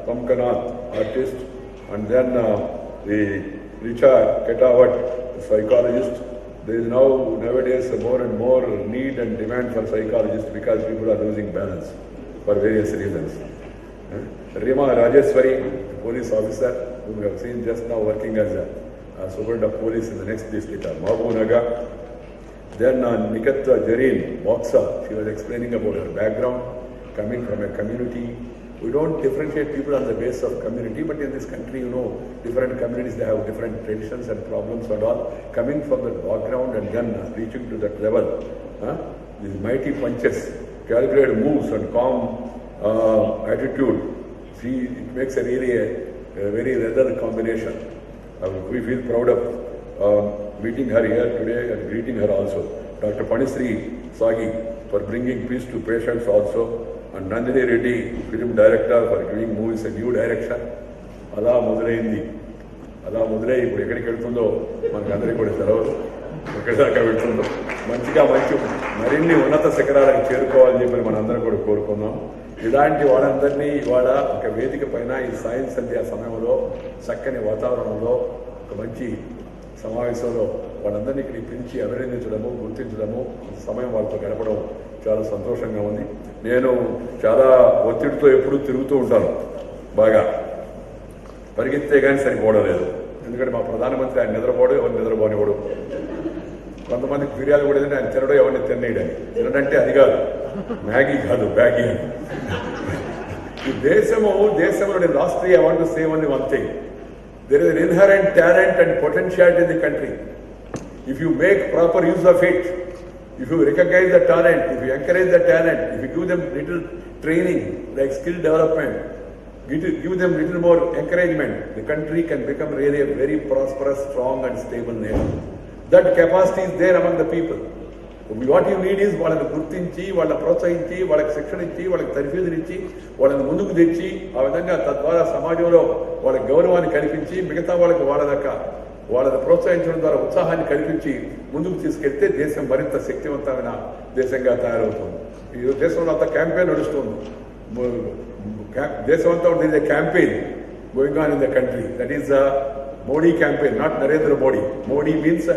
Kamkanath, artist. And then the Richa Ketawat, psychologist. There is nowadays more and more need and demand for psychologists because people are losing balance for various reasons. Rima Rajeswari, police officer, whom we have seen just now working as a superintendent of police in the next district, Mahbubnagar. Then Nikat Jareen, boxer, she was explaining about her background, coming from a community. We don't differentiate people on the basis of community, but in this country, different communities, they have different traditions and problems and all. Coming from the background and then reaching to that level, these mighty punches, calculated moves and calm attitude, it makes a really a very rare combination. We feel proud of meeting her here today and greeting her also. Dr. Panisri Sagi for bringing peace to patients also. And Nandini Reddy, film director, for giving movies a new direction. Ala Mudurayindi. Ala Mudurai, ఇప్పుడు ఎక్కడికి వెళ్తుందో మనకు అందరికీ కూడా తెలవదు. ఎక్కడి దాకా వెళ్తుందో మంచి మరిన్ని ఉన్నత శిఖరాలకు చేరుకోవాలని చెప్పి మనందరం కూడా కోరుకున్నాం. ఇలాంటి వాళ్ళందరినీ ఇవాళ ఒక వేదిక పైన ఈ సైన్స్ సంధ్య సమయంలో చక్కని వాతావరణంలో ఒక మంచి సమావేశంలో వాళ్ళందరినీ ఇక్కడికి పిలిచి అభినందించడము, గుర్తించడము, సమయం వాళ్ళతో గడపడం చాలా సంతోషంగా ఉంది. నేను చాలా ఒత్తిడితో ఎప్పుడూ తిరుగుతూ ఉంటాను. బాగా పరిగెత్తే కానీ సరిపోవడం లేదు. ఎందుకంటే మా ప్రధానమంత్రి ఆయన నిద్రపోవడం, ఎవరిని నిద్రపోనివ్వడు. కొంతమందికి ఫిర్యాదు కూడా ఏదంటే ఆయన తినడం, ఎవరిని తినేయడని. తినడంటే అది కాదు, మ్యాగీ కాదు, బ్యాగీ అని. ఈ దేశంలో నేను last I want to say only one thing. There is an inherent talent and potentiality in the country. If you make proper use of it, if you recognize the talent, if you encourage the talent, if you give them little training, like skill development, give them little more encouragement, the country can become really a very prosperous, strong and stable nation. That capacity is there among the people. What you need is వాళ్ళని గుర్తించి, వాళ్ళని ప్రోత్సహించి, వాళ్ళకి శిక్షణ ఇచ్చి, వాళ్ళకి తర్ఫీదులు ఇచ్చి, వాళ్ళని ముందుకు తెచ్చి, ఆ విధంగా తద్వారా సమాజంలో వాళ్ళకి గౌరవాన్ని కల్పించి, మిగతా వాళ్ళకి వాళ్ళని ప్రోత్సహించడం ద్వారా ఉత్సాహాన్ని కల్పించి ముందుకు తీసుకెళ్తే దేశం మరింత శక్తివంతమైన దేశంగా తయారవుతుంది. ఈ దేశంలో అంతా క్యాంపెయిన్ నడుస్తుంది. దేశం అంతా ఉంటుంది campaign going on in the country. That is Modi campaign, not Narendra Modi. Modi means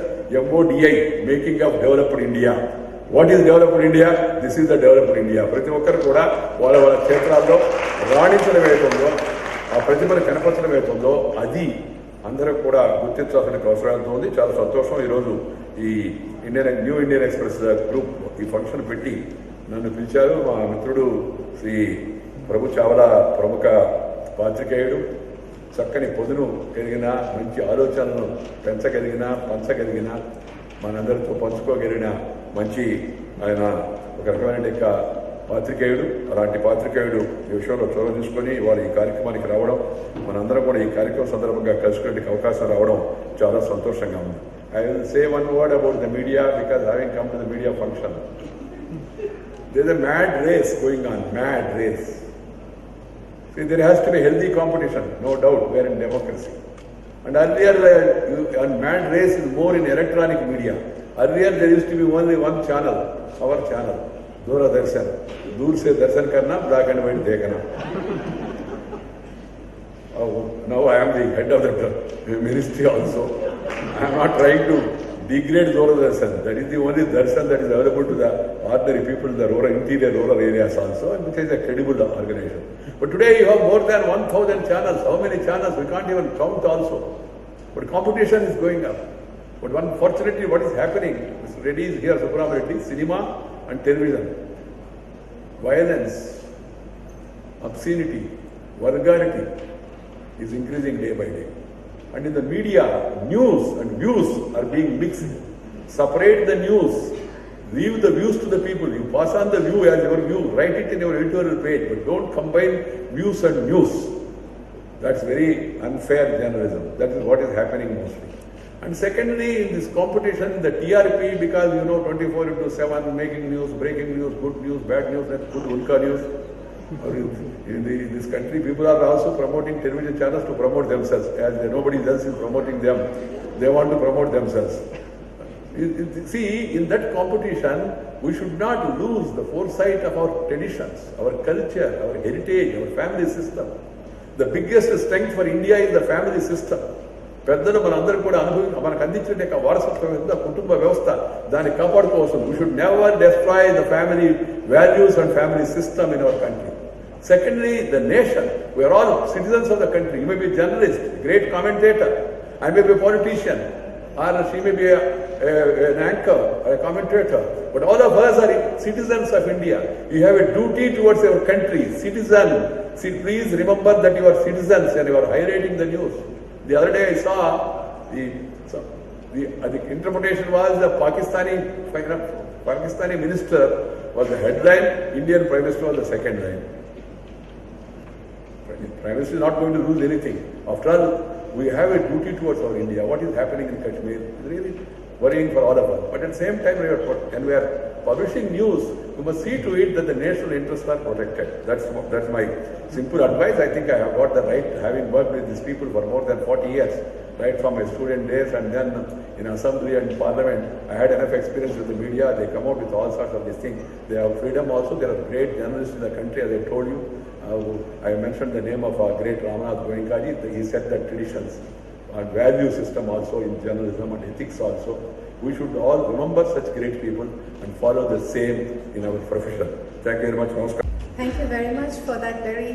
MODI, making of developed India. What is developed India? This is the developed India. ప్రతి ఒక్కరు కూడా వాళ్ళ క్షేత్రాల్లో రాణించడం ఏతుందో, ఆ ప్రతిభను కనపరచడం ఏతుందో అది అందరూ కూడా గుర్తించాల్సిన అవసరం ఉంది. చాలా సంతోషం. ఈరోజు ఈ న్యూ ఇండియన్ ఎక్స్ప్రెస్ గ్రూప్ ఈ ఫంక్షన్ పెట్టి నన్ను పిలిచారు. మా మిత్రుడు శ్రీ ప్రభు చావలా, ప్రముఖ పాత్రికేయుడు, చక్కని పొదును కలిగిన, మంచి ఆలోచనలను పంచగలిగిన, మనందరితో పంచుకోగలిగిన మంచి ఆయన ఒక రకమైన పాత్రికేయుడు. అలాంటి పాత్రికేయుడు ఈ విషయంలో చొరవ తీసుకొని వాళ్ళు ఈ కార్యక్రమానికి రావడం, మనందరం కూడా ఈ కార్యక్రమం సందర్భంగా కలుసుకునే అవకాశం రావడం చాలా సంతోషంగా ఉంది. I will say one word about the media because having come to the media function, there is a mad race going on, mad race. See, there has to be healthy competition, no doubt, we are in democracy. And earlier, mad race is more in electronic media. Earlier there used to be only one channel, our channel, Doordarshan. दूर से दर्शन करना, black and white देखना. Now I am the head of the ministry also. I am not trying to degrade Doordarshan. That is the only darshan that is available to the ordinary people in the interior rural areas also, and which is a credible organization. But today you have more than 1,000 channels. How many channels? We can't even count also. But competition is going up. But unfortunately, what is happening? Mr. Reddy is here, Subramanian Reddy, cinema and television. violence, obscenity, vulgarity is increasing day by day. And in the media, news and views are being mixed. Separate the news, leave the views to the people. You pass on the view as your view, write it in your editorial page, but don't combine views and news. That's very unfair journalism. That is what is happening mostly. And secondly, in this competition, the TRP, because 24/7, making news, breaking news, good news, bad news, and good Ulka news. In this country, people are also promoting television channels to promote themselves. As nobody else is promoting them, they want to promote themselves. See, in that competition, we should not lose the foresight of our traditions, our culture, our heritage, our family system. The biggest strength for India is the family system. పెద్దలు మనందరూ కూడా మనకు అందించే వారసత్వం యొక్క కుటుంబ వ్యవస్థ దాన్ని కాపాడుకోవాల్సి. We should never destroy the family values and family system in our country. Secondly, the nation. We are all citizens of the country. You may be a journalist, great commentator. I may be a politician, or she may be an anchor or a commentator. But all of us are citizens of India. You have a duty towards your country. Citizen. Please remember that you are citizens and you are highlighting the news. The other day I saw the interpretation was the Pakistani minister was the headline, Indian Prime Minister was the second line. Prime Minister is not going to lose anything. After all, we have a duty towards our India. What is happening in Kashmir is really worrying for all of us. But at the same time, when we are publishing news, we must see to it that the national interests are protected. That's my simple advice. I think I have got the right, having worked with these people for more than 40 years, right from my student days and then in assembly and parliament. I had enough experience with the media. They come out with all sorts of these things. They have freedom also. There are great journalists in the country, as I told you. I mentioned the name of our great Ramnath Goenkaji. He said that traditions and value system also in journalism and ethics also. We should all remember such great people and follow the same in our profession. Thank you very much. Namaskar. Thank you very much for that very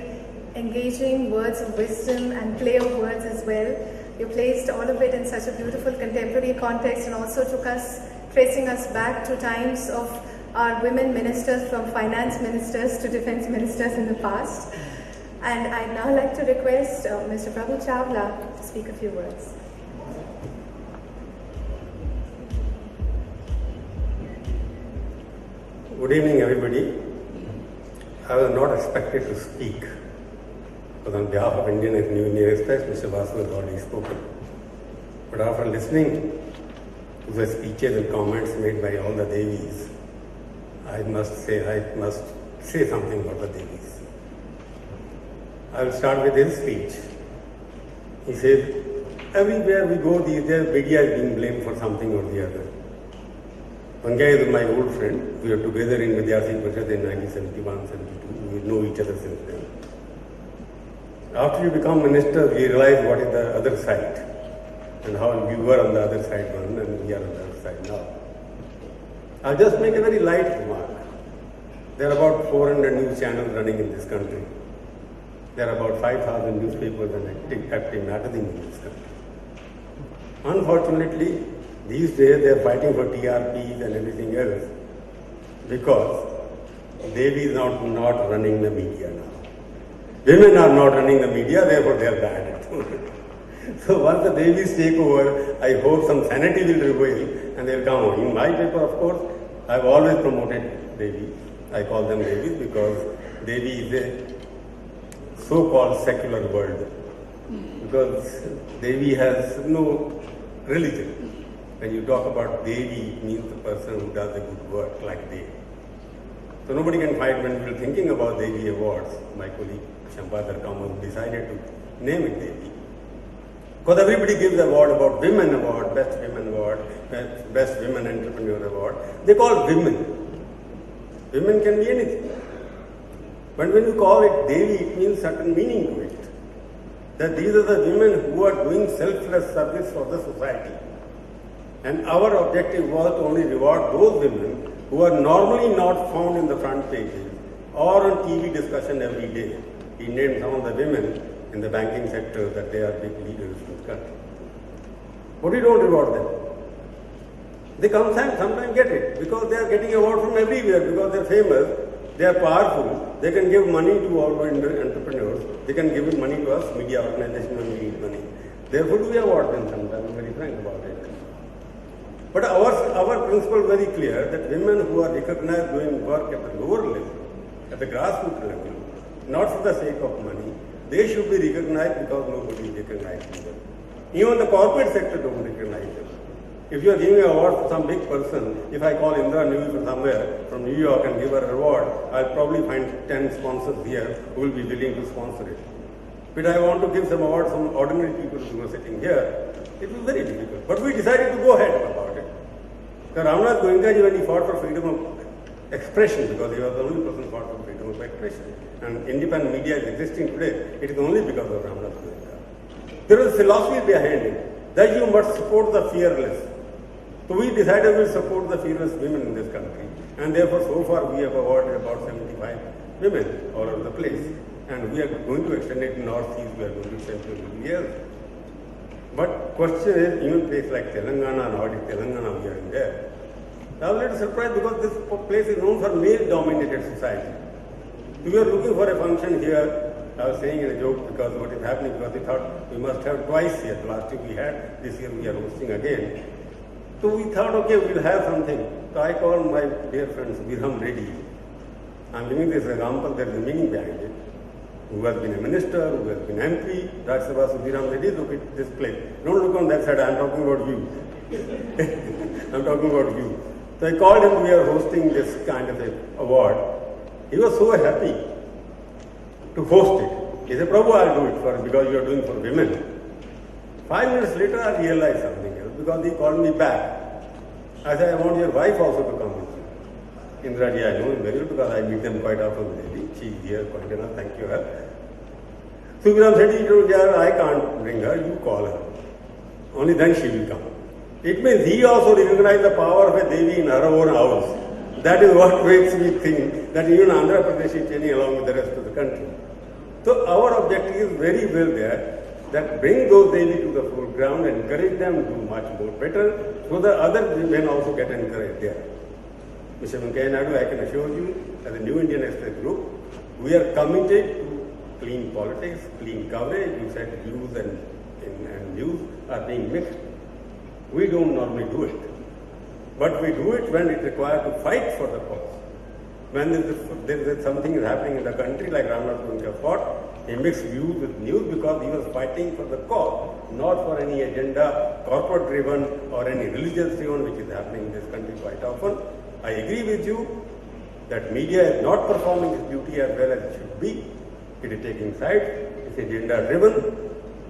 engaging words of wisdom and play of words as well. You placed all of it in such a beautiful contemporary context and also took us, tracing us back to times of our women ministers, from finance ministers to defense ministers in the past. And I'd now like to request Mr. Prabhu Chawla to speak a few words. Good evening, everybody. I was not expected to speak, but on behalf of Indian and New Indian Express, Mr. Vasu has already spoken. But after listening to the speeches and comments made by all the Devis, I must say something about the Devis. I will start with his speech. He said, everywhere we go these days, media is being blamed for something or the other. Pankaj is my old friend. We were together in Vidyarthi Parishad in 1971-72. We know each other since then. After you become minister, we realize what is the other side and how we were on the other side then and we are on the other side now. I'll just make a very light remark. There are about 400 news channels running in this country. There are about 5,000 newspapers and active magazines in this country. Unfortunately, these days they are fighting for TRPs and everything else because Devi is not running the media now. Women are not running the media, therefore they are bad at it. So once the Devis take over, I hope some sanity will prevail and they will come on. In my paper, of course, I have always promoted Devi. I call them Devis because Devi is a so-called secular world. Because Devi has no religion. When you talk about Devi, it means the person who does a good work like Devi. So nobody can fight when we were thinking about Devi awards. My colleague Shampadar Kamal decided to name it Devi. Because everybody gives award about women award, best women award, best women entrepreneur award. They call women. Women can be anything. But when you call it Devi, it means certain meaning to it. That these are the women who are doing selfless service for the society. And our objective was to only reward those women who are normally not found in the front pages or on TV discussion every day. He named some of the women in the banking sector that they are big leaders in the country. But we don't reward them. They sometimes get it because they are getting award from everywhere because they are famous. They are powerful. They can give money to all entrepreneurs. They can give money to us, media organization, when we need money. Therefore, we award them sometimes. I'm very frank about it. But our principle is very clear that women who are recognized doing work at the lower level, at the grassroots level, not for the sake of money, they should be recognized because nobody recognizes them. Even the corporate sector don't recognize them. If you are giving an award for some big person, if I call Indra Nooyi from somewhere, from New York, and give her an award, I'll probably find 10 sponsors here who will be willing to sponsor it. But I want to give some awards from ordinary people who are sitting here. It was very difficult. But we decided to go ahead about it. So Ramnath Goenka, when he fought for freedom of expression, because he was the only person who fought for freedom of expression, and independent media is existing today, it is only because of Ramnath Goenka. There is a philosophy behind it, that you must support the fearless. So we decided we will support the fearless women in this country, and therefore so far we have awarded about 75 women all over the place, and we are going to extend it in Northeast, we are going to extend it in years. But question is, even place like Telangana, Nordic Telangana, we are in there. I was a little surprised because this place is known for male-dominated society. We were looking for a function here. I was saying in a joke because what is happening, because we thought we must have twice here. Last year we had, this year we are hosting again. So we thought, okay, we'll have something. So I called my dear friend Birham Reddy. I'm giving this example, there is a meaning behind it. Who has been a minister, who has been MP, Rajya Sabha Birham Reddy, look at this place. Don't look on that side, I'm talking about you. I'm talking about you. So I called him, we are hosting this kind of a award. He was so happy to host it. He said, Prabhu, I'll do it for because you are doing for women. 5 minutes later, I realized something else because he called me back. I said, I want your wife also to come with you. Indra ji, I know him very well because I meet them quite often. She is here quite enough, thank you. So Birham said, he told her, I can't bring her, you call her. Only then she will come. It means he also recognized the power of a Devi in her own house. That is what makes me think that even Andhra Pradesh is changing along with the rest of the country. So our objective is very well there, that bring those Devi to the foreground and encourage them to do much more better so that other women also get encouraged there. Mr. Venkaiah Naidu, I can assure you, as a New Indian Express group, we are committed to clean politics, clean coverage. You said views and news are being mixed. We don't normally do it. But we do it when it requires to fight for the cause. When there is something is happening in the country, like Ramnath Goenka fought, he mixed views with news because he was fighting for the cause, not for any agenda, corporate-driven or any religious-driven, which is happening in this country quite often. I agree with you that media is not performing its duty as well as it should be. It is taking sides, it's agenda-driven,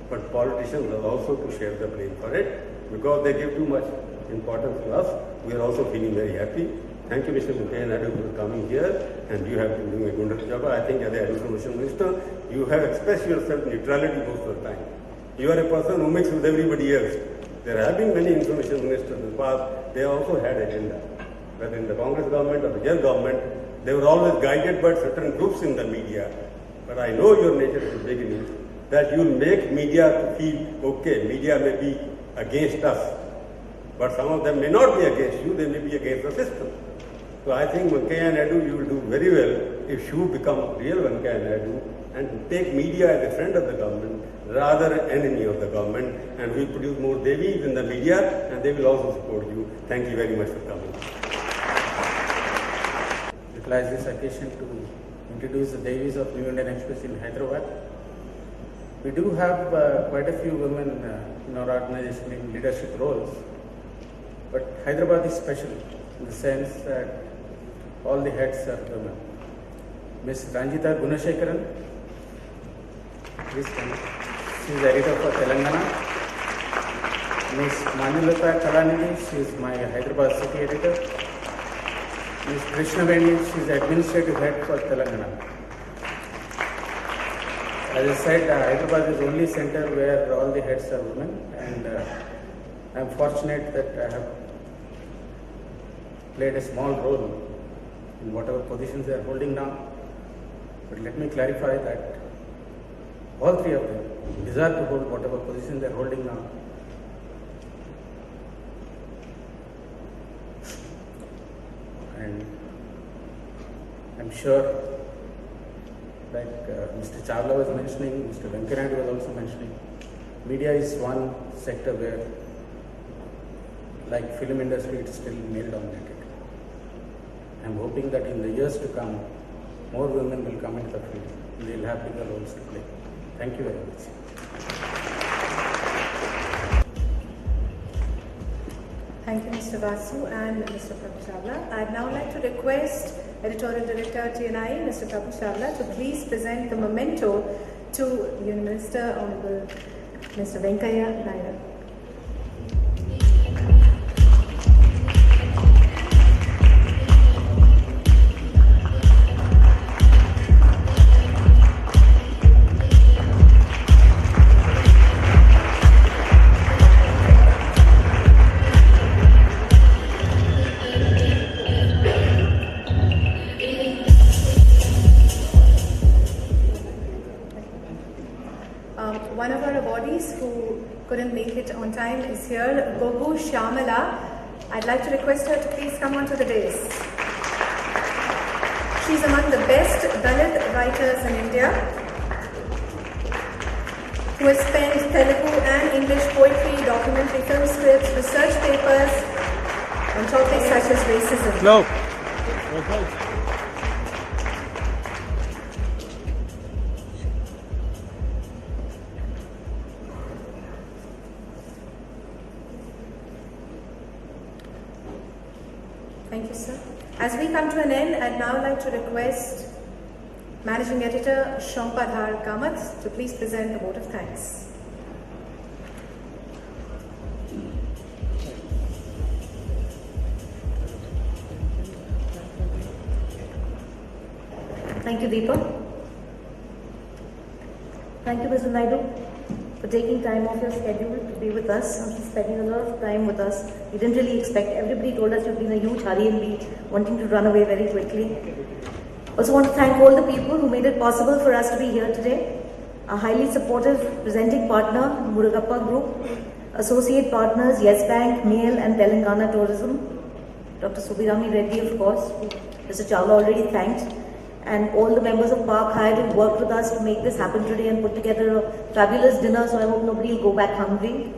but politicians are also to share the blame for it because they give too much importance to us. We are also feeling very happy. Thank you, Mr. Venkaiah Naidu, for coming here, and you have been doing a wonderful job. I think as an information minister, you have expressed yourself neutrality most of the time. You are a person who mixes with everybody else. There have been many information ministers in the past, they also had agenda. Whether in the Congress government or the Jal government, they were always guided by certain groups in the media. But I know your nature from the beginning, that you will make media feel, okay, media may be against us, but some of them may not be against you, they may be against the system. So I think Venkaiah Naidu, you will do very well if you become real Venkaiah Naidu and take media as a friend of the government rather an enemy of the government, and we produce more Devis in the media and they will also support you. Thank you very much for coming. Utilize this occasion to introduce the Devis of New Indian Express in Hyderabad. We do have quite a few women in our organization in leadership roles, but Hyderabad is special in the sense that all the heads are women. Ms. Ranjita Gunashekaran, please come. She is editor for Telangana. Ms. Manulata Kalanidhi, she is my Hyderabad city editor. Ms. Krishna Veni, she is administrative head for Telangana. As I said, Hyderabad is the only center where all the heads are women, and I am fortunate that I have played a small role in whatever positions they are holding now. But let me clarify that all three of them desire to hold whatever position they are holding now. And I'm sure, like Mr. Chawla was mentioning, Mr. Venkaya was also mentioning, media is one sector where, like film industry, it's still male dominated. I'm hoping that in the years to come, more women will come into the field. They'll have bigger roles to play. Thank you very much. Thank you, Mr. Vasu and Mr. Prabhu Chawla. I'd now like to request Editorial Director TNI, Mr. Prabhu Chawla, to please present the memento to Union Minister Honorable Mr. Venkaya Naidu. One of our awardees who couldn't make it on time is here, Gogu Shyamala. I'd like to request her to please come onto the dais. She's among the best Dalit writers in India, who has penned Telugu and English poetry, documentary film scripts, research papers on topics such as racism. No. Thank you, sir. As we come to an end, I'd now like to request Managing Editor Shompadhar Kamath to please present the vote of thanks. Thank you, Deepa. Thank you, Mr. Naidu, for taking time off your schedule to be with us and spending a lot of time with us. We didn't really expect. Everybody told us you'd be in a huge hurry and be wanting to run away very quickly. Also want to thank all the people who made it possible for us to be here today. Our highly supportive presenting partner, Murugappa Group, associate partners, Yes Bank, Mail and Telangana Tourism, Dr. Subirami Reddy, of course, Mr. Chawla already thanked, and all the members of Park Hyatt who worked with us to make this happen today and put together a fabulous dinner, so I hope nobody will go back hungry.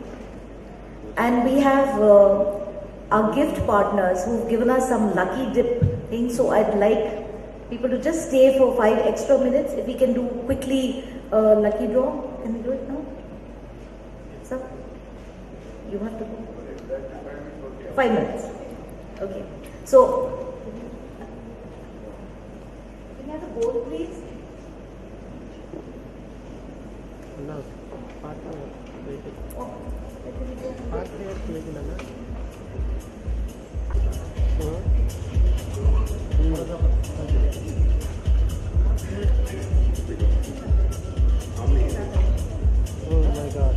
And we have our gift partners who've given us some lucky dip things, so I'd like people to just stay for 5 extra minutes. If we can do quickly lucky draw. Can we do it now? Sir? You have to go. 5 minutes. Okay. So, can you have the board, please? No. Oh my God.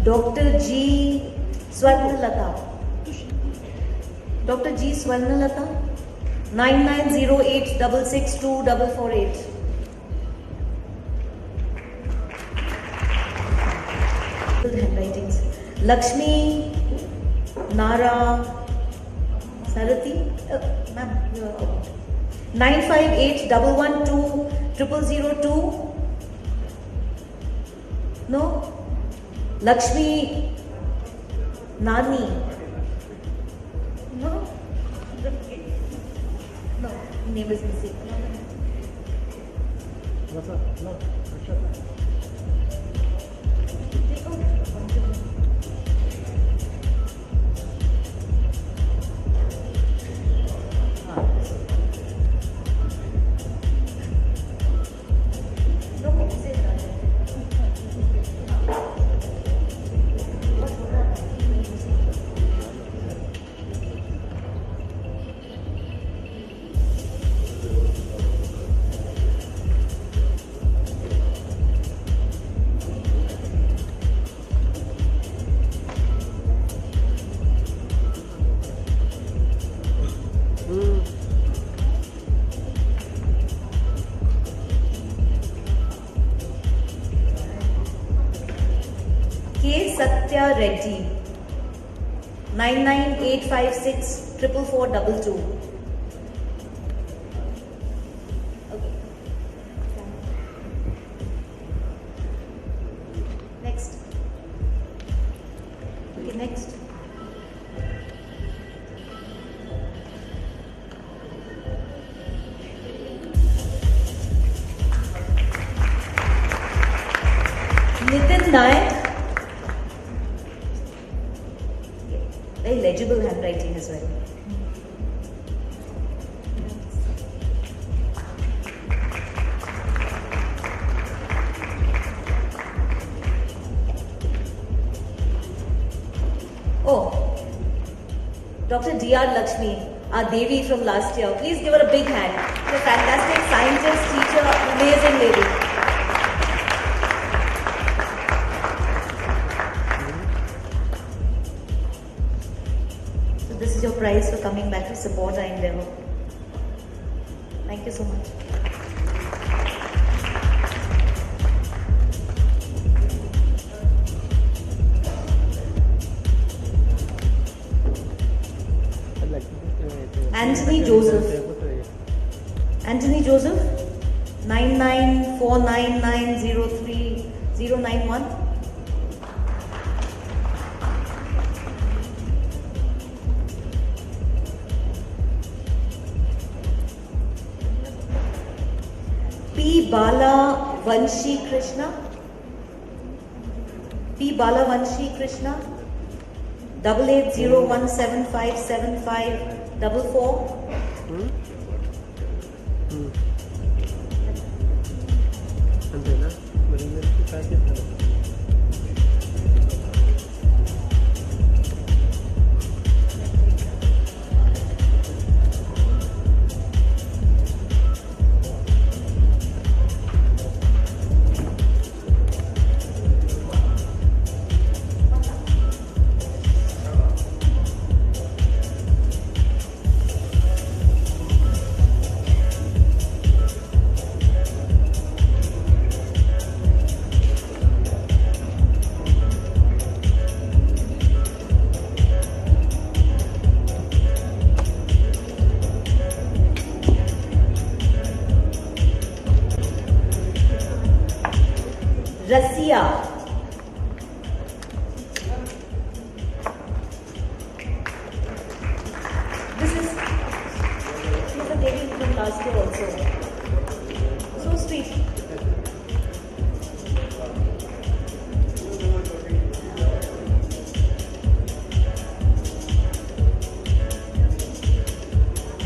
Dr. G. Swarnalata. Dr. G. Swarnalata. 9908662448. Handwritings. Lakshmi Nara Sarathi. Ma'am, 958112002. No? Lakshmi Nani. No? No, name is missing. What's up? No. K. Satya Reddy. 99856 44422. Okay. Next. Okay, next. Nitin Nayak. Very legible handwriting as well. Oh, Dr. D.R. Lakshmi, our Devi from last year. Please give her a big hand. She's a fantastic scientist, teacher, amazing lady. So this is your prize for coming back to support our endeavor. Thank you so much. Anthony Joseph. Anthony Joseph, 99499030991. P. Bala Vanshi Krishna. P. Bala Vanshi Krishna. 8801757544. అంతేనా మరి మీరు pack చేస్తాను Russia. She's a lady from last year also. So sweet.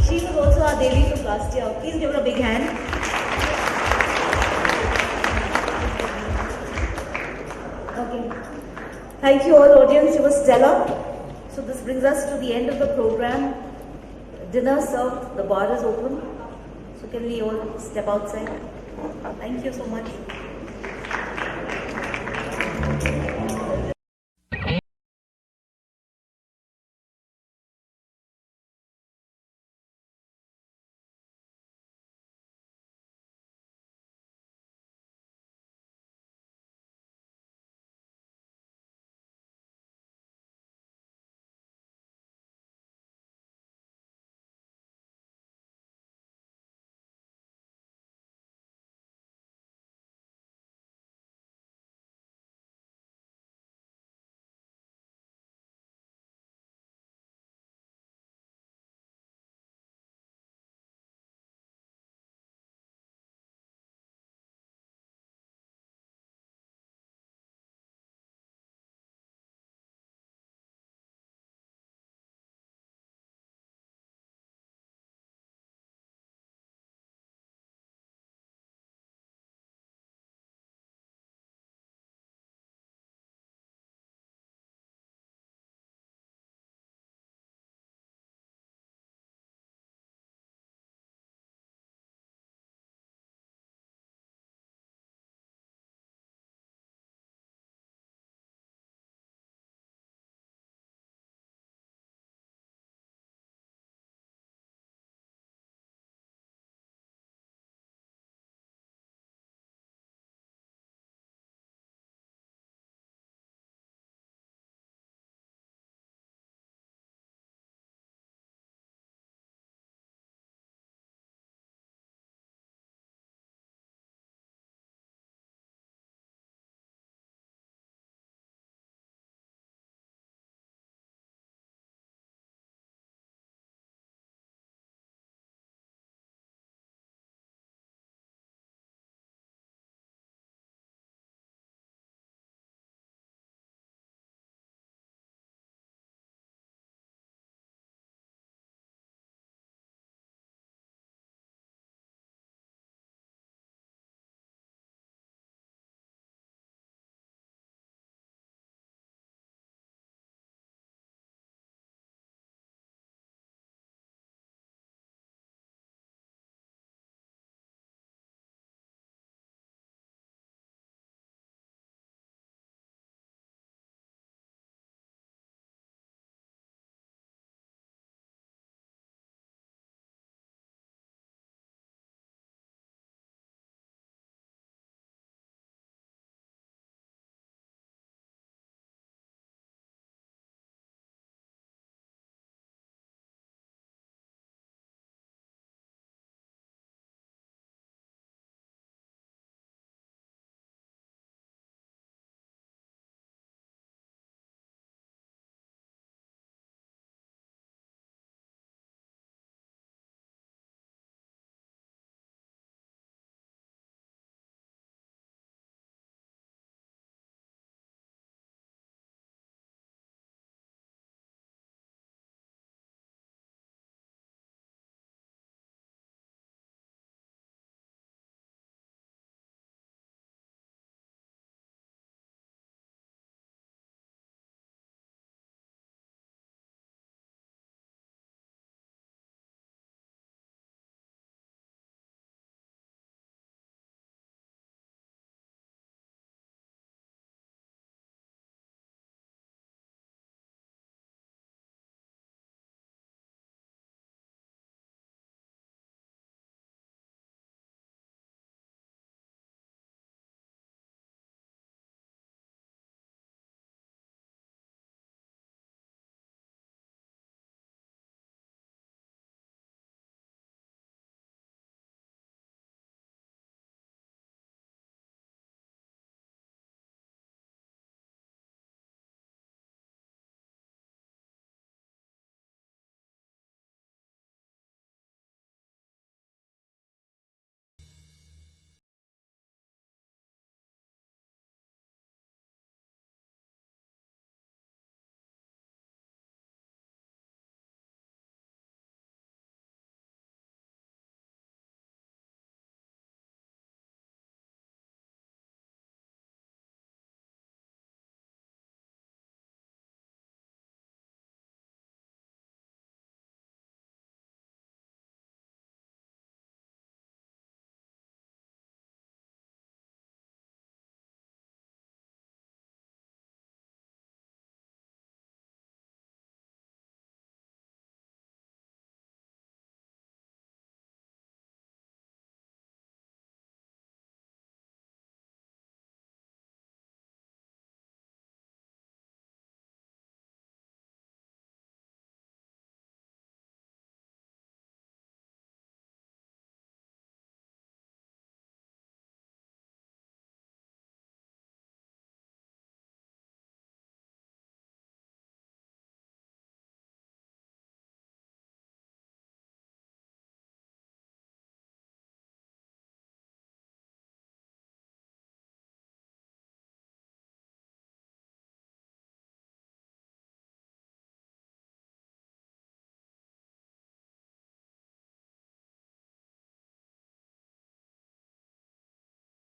She was also our Devi from last year. Please give her a big hand. Okay. Thank you all audience, you were stellar. So this brings us to the end of the program. Dinner served, the bar is open. So can we all step outside? Thank you so much.